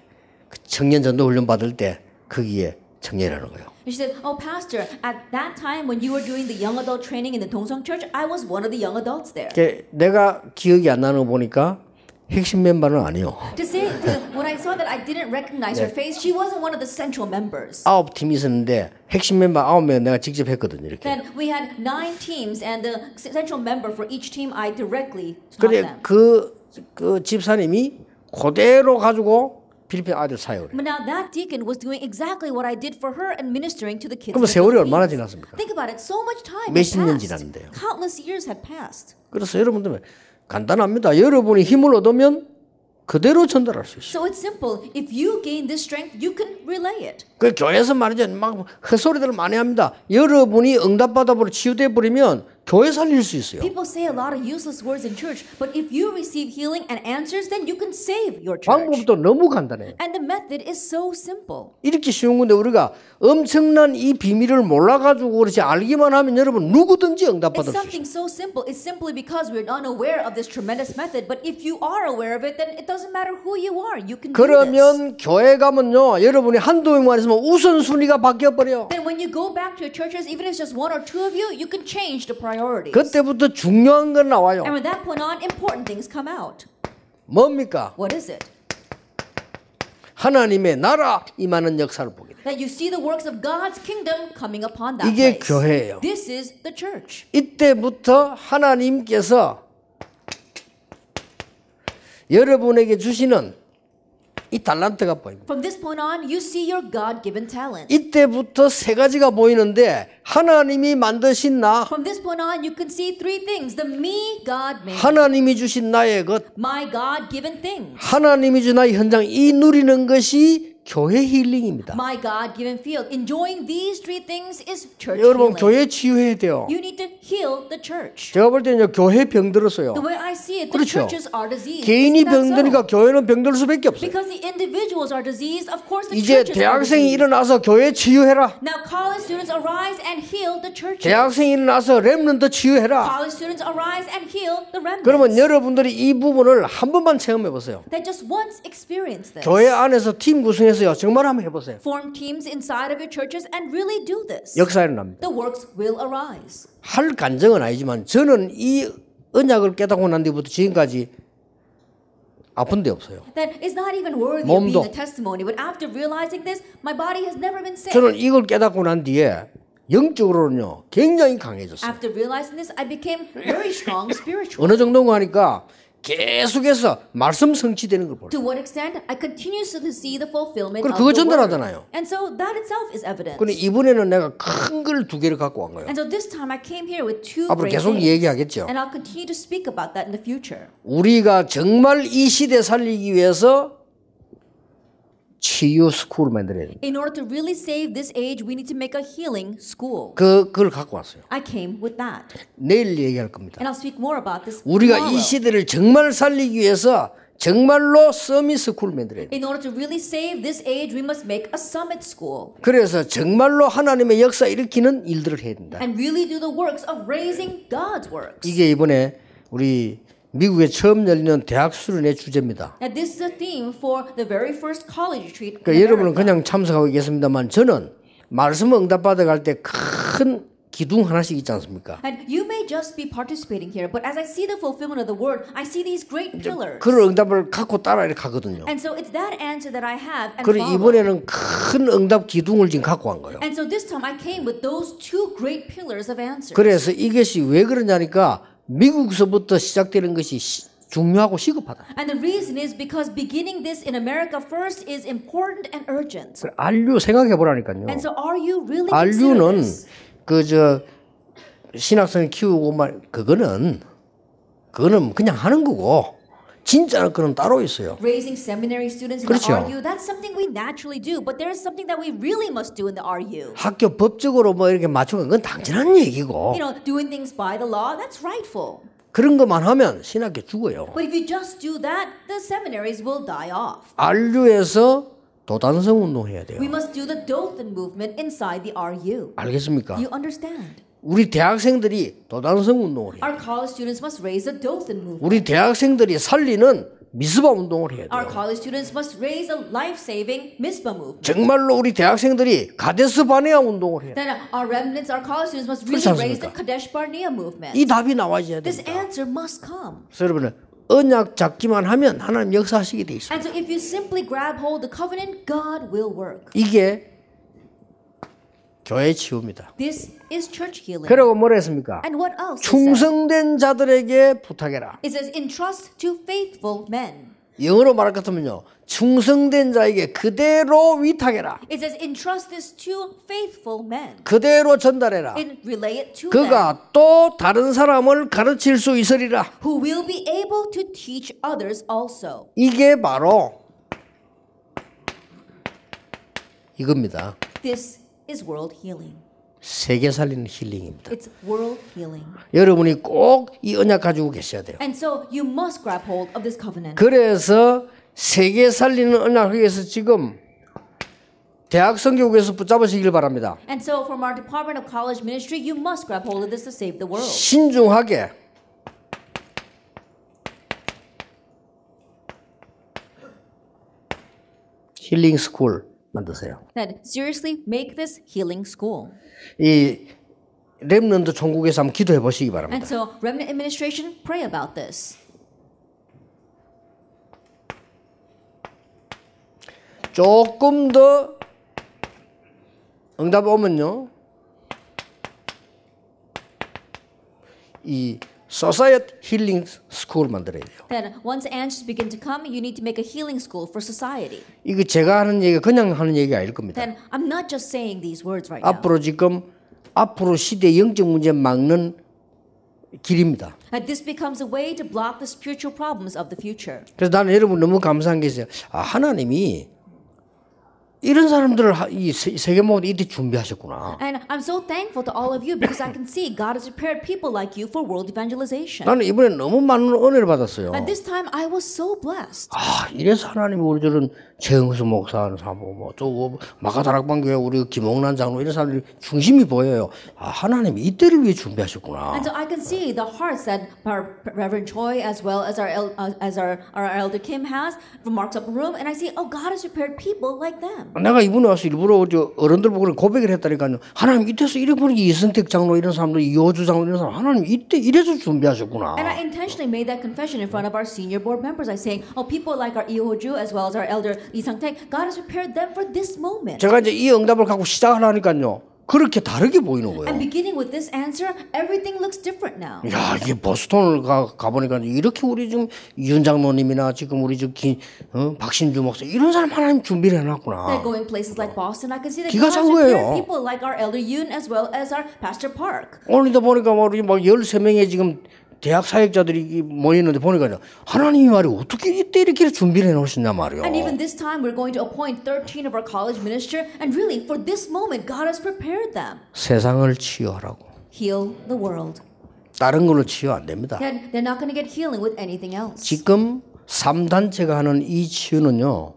청년 전도 훈련 받을 때 거기에 청년이라는 거예요. And she said, "Oh, Pastor, at that time when you were doing the young adult training in the Dongsong Church, I was one of the young adults there." 내가 기억이 안 나는 거 보니까 핵심 멤버는 아니요. When I saw that I didn't recognize her face, she wasn't one of the central members. 9팀이 있었는데 핵심 멤버 9명 내가 직접 했거든요. 이렇게. Then we had 9 teams, and the central member for each team, I directly taught 그래 them. 그 집사님이 그대로 가지고 필리핀 아들 사역을. But now that deacon was doing exactly what I did for her and ministering to the kids. 그럼 in the 세월이 얼마나 Philippines. 지났습니까? Think about it. So much time had 몇십 년 passed. 지났는데요. Countless years had passed. 그래서 여러분들 간단합니다. 여러분이 힘을 얻으면 그대로 전달할 수 있어요. So it's simple. If you gain this strength, you can relay it. 그 교회에서 말이죠. 막 헛소리들을 많이 합니다. 여러분이 응답받아버려 치유돼 버리면 교회 살릴 수 있어요. People say a lot of useless words in church, but if you receive healing and answers, then you can save your church. 방법도 너무 간단해요. And the method is so simple. 이렇게 쉬운 건데 우리가 엄청난 이 비밀을 몰라가지고 그렇지 알기만 하면 여러분 누구든지 It's 응답받을 수 있어요. something so simple. It's simply because we're unaware of this tremendous method. But if you are aware of it, then it doesn't matter who you are. You can do this. 그러면 교회 가면요 여러분이 한두 명만 있으면 우선순위가 바뀌어버려. Then when you go back to your churches, even if it's just one or two of you, you can change the priorities. 그때부터 중요한 건 나와요. And from that point on, important things come out. 뭡니까? What is it? 하나님의 나라 임하는 역사를 보게 돼요. That you see the works of God's kingdom coming upon that 이게 place. 교회예요. This is the church. 이때부터 하나님께서 여러분에게 주시는 이 달란트가 보입니다. From this point on, you see your God-given talent. 이때부터 세 가지가 보이는데 하나님이 만드신 나, From this point on, you can see three things. The me God made. 하나님이 주신 나의 것, My God-given things. 하나님이 준 나의 현장 이 누리는 것이 교회 힐링입니다. My God-given field. Enjoying these three things is church 여러분 healing. 교회 치유해야 돼요. You need to heal the church. 제가 볼 때는 교회 병들었어요. The way I see it, the 그렇죠. churches are diseased. 개인이 Isn't that 병드니까 so? 교회는 병들 수밖에 없어요. Because the individuals are diseased, of course the 이제 churches are 대학생이 diseased. 일어나서 교회 치유해라. Now college students arise and heal the churches. 대학생이 일어나서 렘넌트 치유해라. College students arise and heal the remnants. 그러면 여러분들이 이 부분을 한 번만 체험해 보세요. That just once experience this. 교회 안에서 팀 구성해서요. 정말 한번 해보세요. Form teams inside of your churches and really do this. 역사 일어납니다. The works will arise. 할 간증은 아니지만 저는 이 언약을 깨닫고 난 뒤부터 지금까지 아픈 데 없어요. That is not even worthy of 몸도. being a testimony. But after realizing this, my body has never been sick. 저는 이걸 깨닫고 난 뒤에 영적으로는요 굉장히 강해졌어요. After realizing this, I became very strong spiritually. 어느 정도인가 하니까 계속해서 말씀 성취되는 걸 보여요. To what extent? I continuously see the fulfillment 그리고 of 그거 the word. 전달하잖아요. And so that itself is evidence. 근데 이번에는 내가 큰 걸 2개를 갖고 간 거예요. And so this time I came here with two 앞으로 great 계속 things. 얘기하겠죠. And I'll continue to speak about that in the future. 우리가 정말 이 시대 살리기 위해서 치유 스쿨을 만들어야 돼요. In order to really save this age, we need to make a healing school. 그걸 갖고 왔어요. I came with that. 내일 얘기할 겁니다. And I'll speak more about this 우리가 tomorrow. 이 시대를 정말 살리기 위해서 정말로 서밋 스쿨을 만들어야 돼요. In order to really save this age, we must make a summit school. 그래서 정말로 하나님의 역사 일으키는 일들을 해야 된다. And really do the works of raising God's works. 이게 이번에 우리 미국에 처음 열리는 대학 수련회 주제입니다. And this is a theme for the very first college retreat. 그러니까 여러분은 그냥 참석하고 있겠습니다만 저는 말씀 응답받아 갈 때 큰 기둥 하나씩 있지 않습니까? And you may just be participating here, but as I see the fulfillment of the word, I see these great pillars. 그런 응답을 갖고 따라 이렇게 가거든요. And so it's that answer that I have and 그리고 follow. 이번에는 큰 응답 기둥을 지금 갖고 간 거예요. And so this time I came with those two great pillars of answers. 그래서 이것이 왜 그러냐니까 미국서부터 시작되는 것이 중요하고 시급하다. And the reason is because beginning this in America first is important and urgent. 안류 생각해 보라니까요. And so are you really considering 안류는 this? 신학생 키우고 말 그거는 그냥 하는 거고 진짜 그는 따로 있어요. Raising seminary students in 그렇죠. the RU, that's something we naturally do, but there is something that we really must do in the RU. 학교 법적으로 뭐 이렇게 맞추는 건 당연한 얘기고 You know, doing things by the law, that's rightful. 그런 것만 하면 신학교 죽어요. But if you just do that, the seminaries will die off. 안류에서 도단성 운동해야 돼요. We must do the Dothan movement inside the RU. 알겠습니까? You understand? 우리 대학생들이 도단성 운동을 해요. Our college students must raise the Dothan movement. 우리 대학생들이 살리는 미스바 운동을 해야 Our 돼요. college students must raise a life-saving Mizpah movement. 정말로 우리 대학생들이 가데스 바네아 운동을 해요. Then our remnants, our college students must really 그렇지 raise the 않습니까? Kadesh Barnea movement. 이 답이 나와야 This 됩니다. answer must come. 그래서 여러분은 언약 잡기만 하면 하나님 역사하시게 돼 있습니다. And so if you simply grab hold the covenant, God will work. 이게 교회 치유입니다. This is church healing. 그리고 뭐라 했습니까? And what else? It says? 충성된 자들에게 부탁해라. It says, entrust to faithful men. 영어로 말할 것 같으면요. 충성된 자에게 그대로 위탁해라. It says, entrust this to faithful men. 그대로 전달해라. And relay it to them, 그가 또 다른 사람을 가르칠 수 있으리라. who will be able to teach others also. 이게 바로 이겁니다. This is world healing. 세계 살리는 힐링입니다. It's world healing. 여러분이 꼭 이 언약 가지고 계셔야 돼요. And so you must grab hold of this covenant. 그래서 세계 살리는 언약을 위해서 지금 대학 선교국에서 붙잡으시길 바랍니다. And so from our Department of College Ministry, you must grab hold of this to save the world. 신중하게 힐링 스쿨 만드세요. Then seriously make this healing school. 이 렘넌트 총국에서 한번 기도해 보시기 바랍니다. And so Remnant Administration, pray about this. 조금 더 응답 오면요, 이 소사이어티 힐링 스쿨 만들어야 돼요. Then once answers begin to come, you need to make a healing school for society. 이거 제가 하는 얘기가 그냥 하는 얘기가 아닐 겁니다. Then I'm not just saying these words right now. 앞으로 지금 앞으로 시대 영적 문제 막는 길입니다. And this becomes a way to block the spiritual problems of the future. 그래서 나는 여러분 너무 감사한 게 있어요. 아, 하나님이 이런 사람들을 이 세계 모든 이때 준비하셨구나. And I'm so thankful to all of you because I can see God has prepared people like you for world evangelization. 나는 이번에 너무 많은 은혜를 받았어요. And this time I was so blessed. 아, 이래서 하나님이 우리 저런 최영수 목사 사모 뭐또 마가다락방교회 우리 김홍란 장로 이런 사람들이 중심이 보여요. 아, 하나님이 이때를 위해 준비하셨구나. And so I can see the hearts that our Reverend Choi as well as our elder Kim has from Mark's Upper Room, and I see, oh, God has prepared people like them. 내가 이번에 와서 일부러 어른들 보고 고백을 했다니까요. 하나님 이때서 이래 보니 이승택 장로 이런 사람들, 이호주 장로 이런 사람 하나님 이때 이래서 준비하셨구나. And I intentionally made that confession in front of our senior board members. I saying, oh, people like our Ihoju as well as our elder Lee Sang-taek, God has prepared them for this moment. 제가 이제 이 응답을 갖고 시작하려니까요. 그렇게 다르게 보이는 거예요. And beginning with this answer, everything looks different now. 야, 이게 보스턴을 가보니까 이렇게 우리 지금 윤 장로님이나 지금 우리 박신주 목사 이런 사람 하나님 준비를 해놨구나. That going places like Boston, I can see that 기가 God has 찬 prepared 거예요. people like our elder Yoon as well as our Pastor Park. 오늘도 보니까 우리 막 13명의 지금 대학 사역자들이 모였는데 보니까요. 하나님이 말이 어떻게 이때 이렇게 준비를 해놓으셨냐 말이요. And even this time, we're going to appoint 13 of our college minister. And really, for this moment, God has prepared them. 세상을 치유하라고. Heal the world. 다른 걸로 치유 안 됩니다. And they're not going to get healing with anything else. 지금 3단체가 하는 이 치유는요.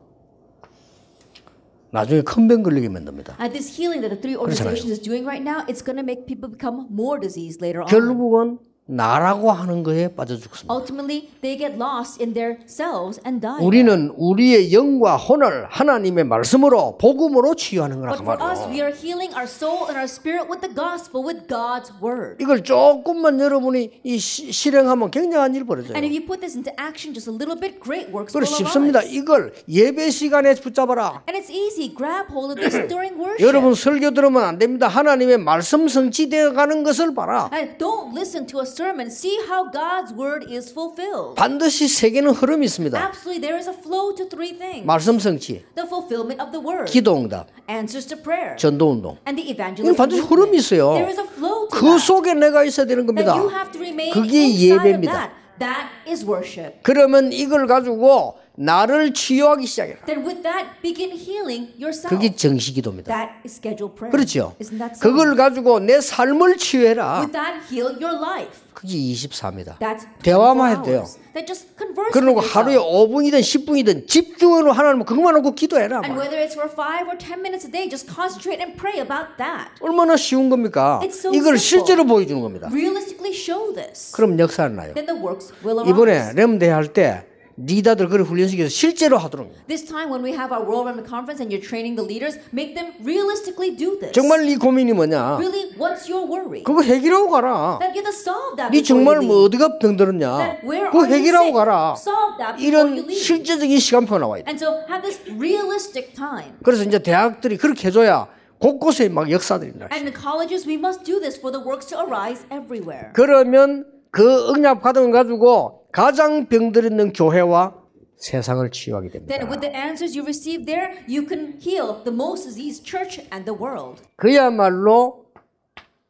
나중에 큰 병 걸리게 만듭니다. And this healing that the three organizations is doing right now, it's going to make people become more diseased later on. 결국은 나라고 하는 거에 빠져 죽습니다. Ultimately, they get lost in their selves and die. 우리는 우리의 영과 혼을 하나님의 말씀으로 복음으로 치유하는 거라 But for us, 말이에요. we are healing our soul and our spirit with the gospel, with God's word. 이걸 조금만 여러분이 실행하면 굉장한 일 벌어져요. And if you put this into action just a little bit, great works 그래 will 쉽습니다. arise. 이걸 예배 시간에 붙잡아라. And it's easy. Grab hold of this during worship. 여러분 설교 들으면 안 됩니다. 하나님의 말씀 성취되어 가는 것을 봐라. And don't listen to a sermon. See how God's word is fulfilled. 반드시 세계는 흐름이 있습니다. Absolutely, there is a flow to three things. 말씀 성취, The fulfillment of the word, 기도 응답, answers to prayer, 전도 운동. and the 이건 evangelism 반드시 movement. 흐름이 있어요. There is a flow to 그 that. 속에 내가 있어야 되는 겁니다. That you have to remain 그게 inside of 예배입니다. that. That is worship. 그러면 이걸 가지고 나를 치유하기 시작해라. Then with that, begin healing yourself. 그게 정시기도입니다. That is scheduled prayer. 그렇죠? Isn't that so? 그걸 가지고 내 삶을 치유해라. With that, heal your life. 그게 24입니다. That's 24 대화만 해도 돼요. hours. That just converse 그러고 with 하루에 yourself. 5분이든 10분이든 집중으로 하나님 그것만 하고 기도해라. And whether it's for 5 or 10 minutes a day, just concentrate and pray about that. 얼마나 쉬운 겁니까? It's so 이걸 simple. 실제로 보여주는 겁니다. Realistically show this. 그럼 역사는 나요. Then the works will arise. 이번에 렘대 할 때 리더들 그걸 훈련시켜서 실제로 하도록. This time when we have our World Remnant Conference and you're training the leaders, make them realistically do this. 정말 네 고민이 뭐냐? Really, what's your worry? 그거 해결하고 가라. That you have to solve that 네 before 정말 you 뭐 leave. 어디가 병들었냐? That where 그거 are you 해결하고 sick? 가라. Solve that before you 이런 leave. 실제적인 시간표가 나와야 돼. And so have this realistic time. 그래서 이제 대학들이 그렇게 해줘야 곳곳에 막 역사들이 나. And in colleges, we must do this for the works to arise everywhere. 그러면 그 응답 받은 걸 가지고 가장 병들 있는 교회와 세상을 치유하게 됩니다. Then with the answers you receive there, you can heal the most diseased church and the world. 그야말로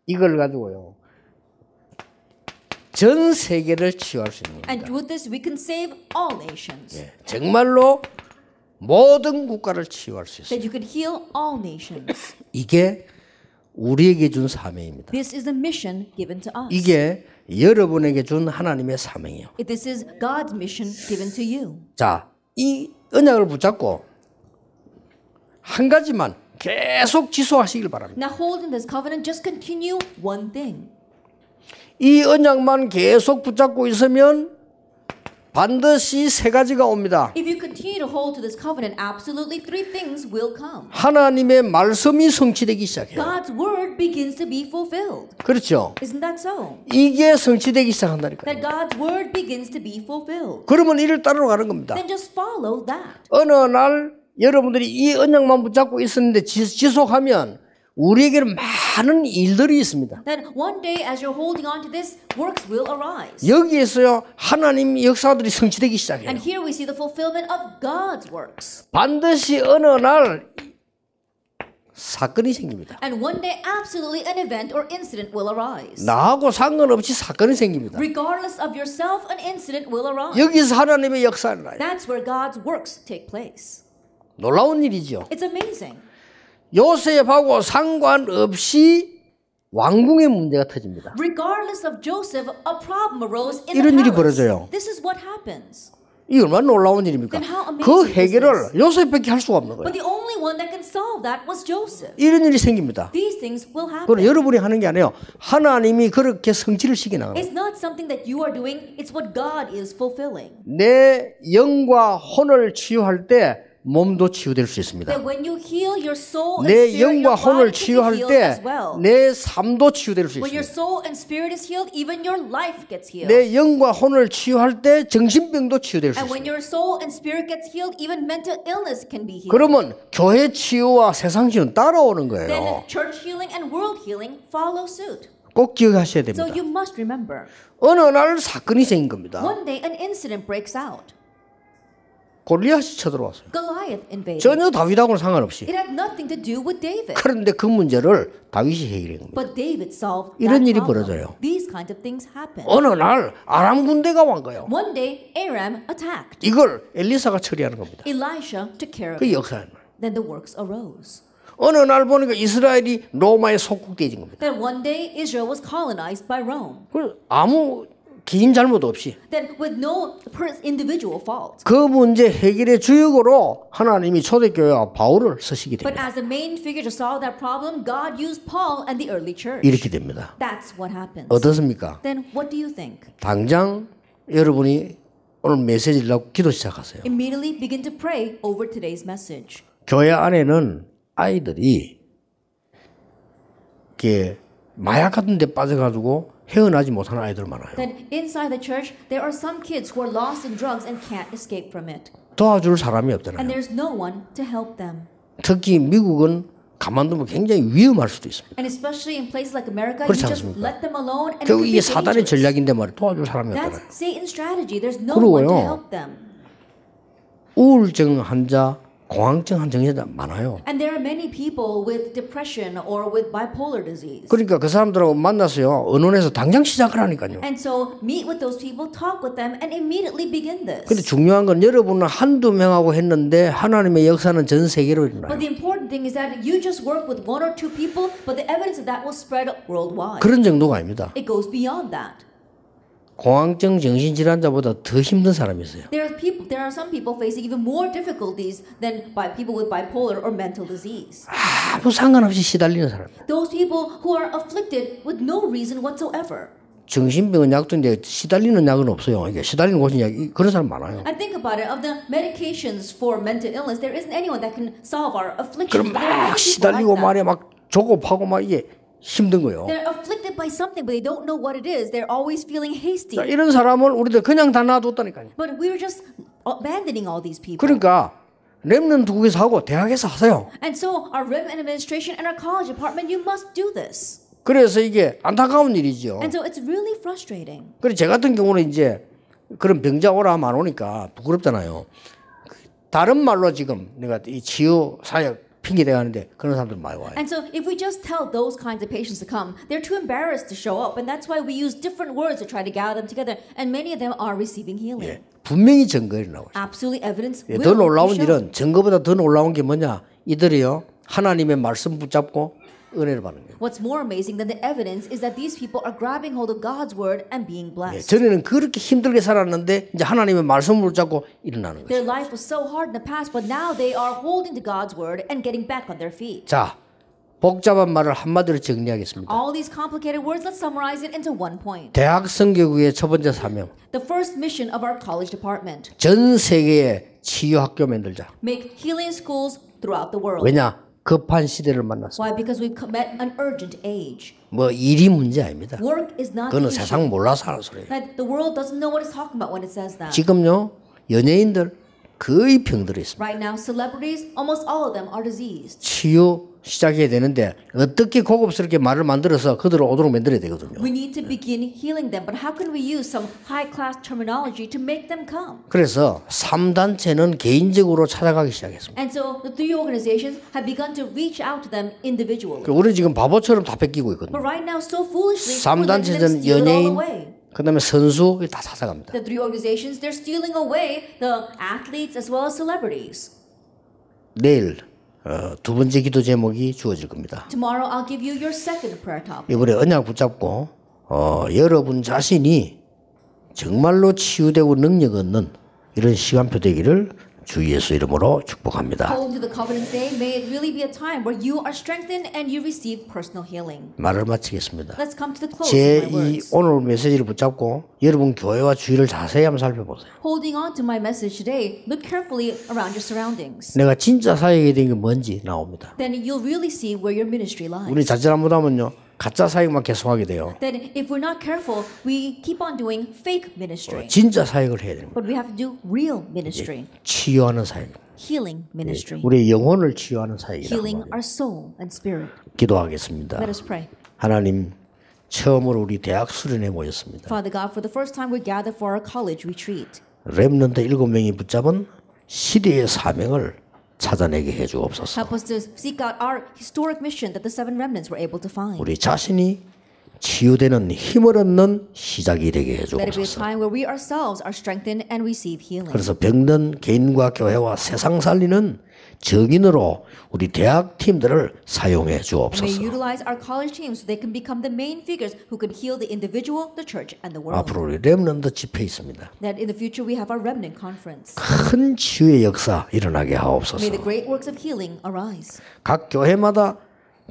이걸 가지고요. 전 세계를 치유할 수 있는 And 겁니다. with this, we can save all nations. 예, 정말로 모든 국가를 치유할 수 있어요. That you can heal all nations. 이게 우리에게 준 사명입니다. This is the mission given to us. 이게 여러분에게 준 하나님의 사명이에요. This is God's mission given to you. 자, 이 언약을 붙잡고 한 가지만 계속 지속하시길 바랍니다. Now holding this covenant, just continue one thing. 이 언약만 계속 붙잡고 있으면 반드시 세 가지가 옵니다. If you continue to hold to this covenant, absolutely three things will come. 하나님의 말씀이 성취되기 시작해요. God's word begins to be fulfilled. 그렇죠? Isn't that so? 이게 성취되기 시작한다니까요. That God's word begins to be fulfilled. 그러면 이를 따라가는 겁니다. Then just follow that. 어느 날 여러분들이 이 언약만 붙잡고 있었는데 지속하면 우리에게는 많은 일들이 있습니다. Then one day as you're holding on to this, works will arise. 여기에서요 하나님 역사들이 성취되기 시작해요. And here we see the fulfillment of God's works. 반드시 어느 날 사건이 생깁니다. And one day absolutely an event or incident will arise. 나하고 상관없이 사건이 생깁니다. Regardless of yourself, an incident will arise. 여기서 하나님의 역사를 나요. That's where God's works take place. 놀라운 일이죠. It's amazing. 요셉하고 상관없이 왕궁의 문제가 터집니다. Regardless of Joseph, a problem arose in 이런 the 일이 palace. 벌어져요. This is what happens. 이 얼마나 놀라운 일입니까? Then how amazing 그 is 해결을 요셉밖에 할 수가 없는 거예요. But the only one that can solve that was Joseph. 이런 일이 생깁니다. These things will happen. 그건 여러분이 하는 게 아니에요. 하나님이 그렇게 성취를 시켜나가는 거예요. It's not something that you are doing, it's what God is fulfilling. 내 영과 혼을 치유할 때 몸도 치유될 수 있습니다. That when you heal your soul and 내 spirit, 영과 your 혼을 body can be 치유할 healed 때 as well. 내 삶도 치유될 수 When your 있습니다. soul and spirit is healed, even your life gets healed. 내 영과 혼을 치유할 때 정신병도 치유될 수 And when 있습니다. your soul and spirit gets healed, even mental illness can be healed. 그러면 교회 치유와 세상 치유는 따라오는 거예요. Then church healing and world healing follow suit. 꼭 기억하셔야 So 됩니다. you must remember, 어느 날 사건이 생긴 겁니다. one day an incident breaks out. 골리앗이 쳐들어왔어요. Goliath invaded. 전혀 다윗하고는 상관없이. It had nothing to do with David. 그런데 그 문제를 다윗이 해결한 겁니다. But David solved 이런 that 일이 problem. 벌어져요. These kinds of things happen. 어느 날 아람 군대가 온 거예요. One day, Aram attacked. 이걸 엘리사가 처리하는 겁니다. Elisha took care of 그 it. 역사는. Then the works arose. 어느 날 보니까 이스라엘이 로마에 속국되어진 겁니다. Then one day, Israel was colonized by Rome. 그 아무 개인 잘못 없이 Then with no individual fault. 그 문제 해결의 주역으로 하나님이 초대교회와 바울을 쓰시게 But 됩니다. as the main figure to solve that problem, God used Paul and the early church. 이렇게 됩니다. That's what happens. 어떻습니까? Then what do you think? 당장 여러분이 오늘 메시지를 듣고 기도 시작하세요. Immediately begin to pray over today's message. 교회 안에는 아이들이 이렇게 마약 같은 데 빠져가지고 헤어나지 못하는 아이들 많아요. Then inside the church, there are some kids who are lost in drugs and can't escape from it. 도와줄 사람이 And 없잖아요. there's no one to help them. 특히 미국은 가만두면 굉장히 위험할 수도 있습니다. And especially in places like America, you 그렇지 just 않습니까? let them alone and it 결국 could 이게 be 사단의 dangerous. 전략인데 말이에요. 도와줄 사람이 없잖아요. That's Satan's strategy. There's no 그리고요. one to help them. 우울증 환자, 공황증 환자가 많아요. And there are many people with depression or with bipolar disease. 그러니까 그 사람들하고 만나서요. 언론에서 당장 시작을 하니까요. And so meet with those people, talk with them, and immediately begin this. 근데 중요한 건 여러분은 한두 명하고 했는데 하나님의 역사는 전 세계로 일어나요. But the important thing is that you just work with one or two people, but the evidence of that will spread worldwide. 그런 정도가 아닙니다. It goes beyond that. 공황증 정신질환자보다 더 힘든 사람이 있어요. There are some people facing even more difficulties than by people with bipolar or mental disease. 아무 상관없이 시달리는 사람. Those people who are afflicted with no reason whatsoever. 정신병은 약도 있는데 시달리는 약은 없어요. 이게 시달리는 곳은 약 그런 사람 많아요. And think about it. Of the medications for mental illness, there isn't anyone that can solve our afflictions. 그럼 There are 막 many people 시달리고 like that. 말에 막 조급하고 막 이게 힘든 거예요. They're afflicted by something, but they don't know what it is. They're always feeling hasty. 자, 이런 사람을 우리들 그냥 다 놔뒀다니까요. But we're just abandoning all these people. 그러니까 렘넌트국에서 하고 대학에서 하세요. And so our remnant administration and our college department, you must do this. 그래서 이게 안타까운 일이죠. And so it's really frustrating. 그래서 제 같은 경우는 이제 그런 병자 오라 하면 안 오니까 부끄럽잖아요. 다른 말로 지금 내가 이 치유 사역 핑계 대가는데 그런 사람들 많이 와요. And so if we just tell those kinds of patients to come, they're too embarrassed to show up. And that's why we use different words to try to gather them together. And many of them are receiving healing. 예, 분명히 증거가 나와요. Absolutely evidence 예, will 더 be 놀라운 shown. 일은 증거보다 더 놀라운 게 뭐냐? 이들이요 하나님의 말씀 붙잡고 은혜를 받는 거예요. What's more amazing than the evidence is that these people are grabbing hold of God's word and being 예, blessed. 전에는 그렇게 힘들게 살았는데 이제 하나님의 말씀을 붙잡고 일어나는 거예요. Their life was so hard in the past, but now they are holding to God's word and getting back on their feet. 자, 복잡한 말을 한마디로 정리하겠습니다. All these complicated words, let's summarize it into one point. 대학 선교국의 첫 번째 사명, The first mission of our college department: 전 세계에 치유 학교 만들자. make healing schools throughout the world. 왜냐? 급한 시대를 만났어. Why? Because we've met an urgent age. 뭐 일이 문제 아닙니다. Work is not the 그거는 issue. 세상 몰라서 하는 소리예요. That the world doesn't know what it's talking about when it says that. 지금요 연예인들 거의 병들어 있습니다. Right now, celebrities, almost all of them are diseased. 치유 시작해야 되는데 어떻게 고급스럽게 말을 만들어서 그들을 오도록 만들어야 되거든요. We need to begin healing them, but how can we use some high-class terminology to make them come? 그래서 3단체는 개인적으로 찾아가기 시작했습니다. And so the three organizations have begun to reach out to them individually. 우리는 지금 바보처럼 다 뺏기고 있거든요. But right now, so foolishly, we're letting them 3단체는 steal it all 연예인, away. 그다음에 선수 다 찾아갑니다. The three organizations, they're stealing away the athletes as well as celebrities. 내일 두 번째 기도 제목이 주어질 겁니다. Tomorrow, I'll give you your second prayer topic. 이번에 언약 붙잡고 여러분 자신이 정말로 치유되고 능력 얻는 이런 시간표 되기를 주 예수 이름으로 축복합니다. Hold to the Covenant Day. May it really be a time where you are strengthened and you receive personal healing. 말을 마치겠습니다. Let's come to the close 제 of my 이 words. 오늘 메시지를 붙잡고 여러분 교회와 주위를 자세히 한번 살펴보세요. Holding on to my message today, look carefully around your surroundings. 내가 진짜 사역이 된 게 뭔지 나옵니다. Then you'll really see where your ministry lies. 우리 자칫 잘못하면요 가짜 사역만 계속하게 돼요. Then if we're not careful, we keep on doing fake ministry. 진짜 사역을 해야 됩니다. But we have to do real ministry. 치유하는 사역. Healing ministry. 우리의 영혼을 치유하는 사역이라고 Healing 합니다. our soul and spirit. 기도하겠습니다. Let us pray. 하나님 처음으로 우리 대학 수련회 모였습니다. Father God, for the first time we gather for our college retreat. 렘넌트 7명이 붙잡은 시대의 사명을 찾아내게 해주옵소서. Help us to seek out our historic mission that the seven remnants were able to find. 우리 자신이 치유되는 힘을 얻는 시작이 되게 Let it be a 해주옵소서. time where we ourselves are strengthened and receive healing. 그래서 병든 개인과 교회와 세상 살리는 증인으로 우리 대학 팀들을 사용해 May 주옵소서. utilize our college teams so they can become the main figures who can heal the individual, the church, and the world. 앞으로 우리 렘넌트 집회 있습니다. That in the future we have our remnant conference. 큰 치유의 역사 일어나게 May 하옵소서. the great works of healing arise. 각 교회마다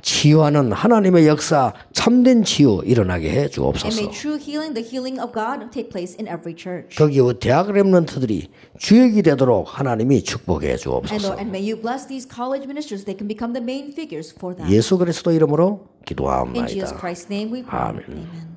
치유하는 하나님의 역사, 참된 치유 일어나게 해 And 주옵소서. may true healing, the healing of God, take place in every church. 거기 대학 렘넌트들이 주역이 되도록 하나님이 축복해 And 주옵소서. Lord, and may you bless these college ministers; they can become the main figures for that. 예수 그리스도 이름으로 In Jesus 기도하옵나이다. Christ's name we pray. 아멘. Amen.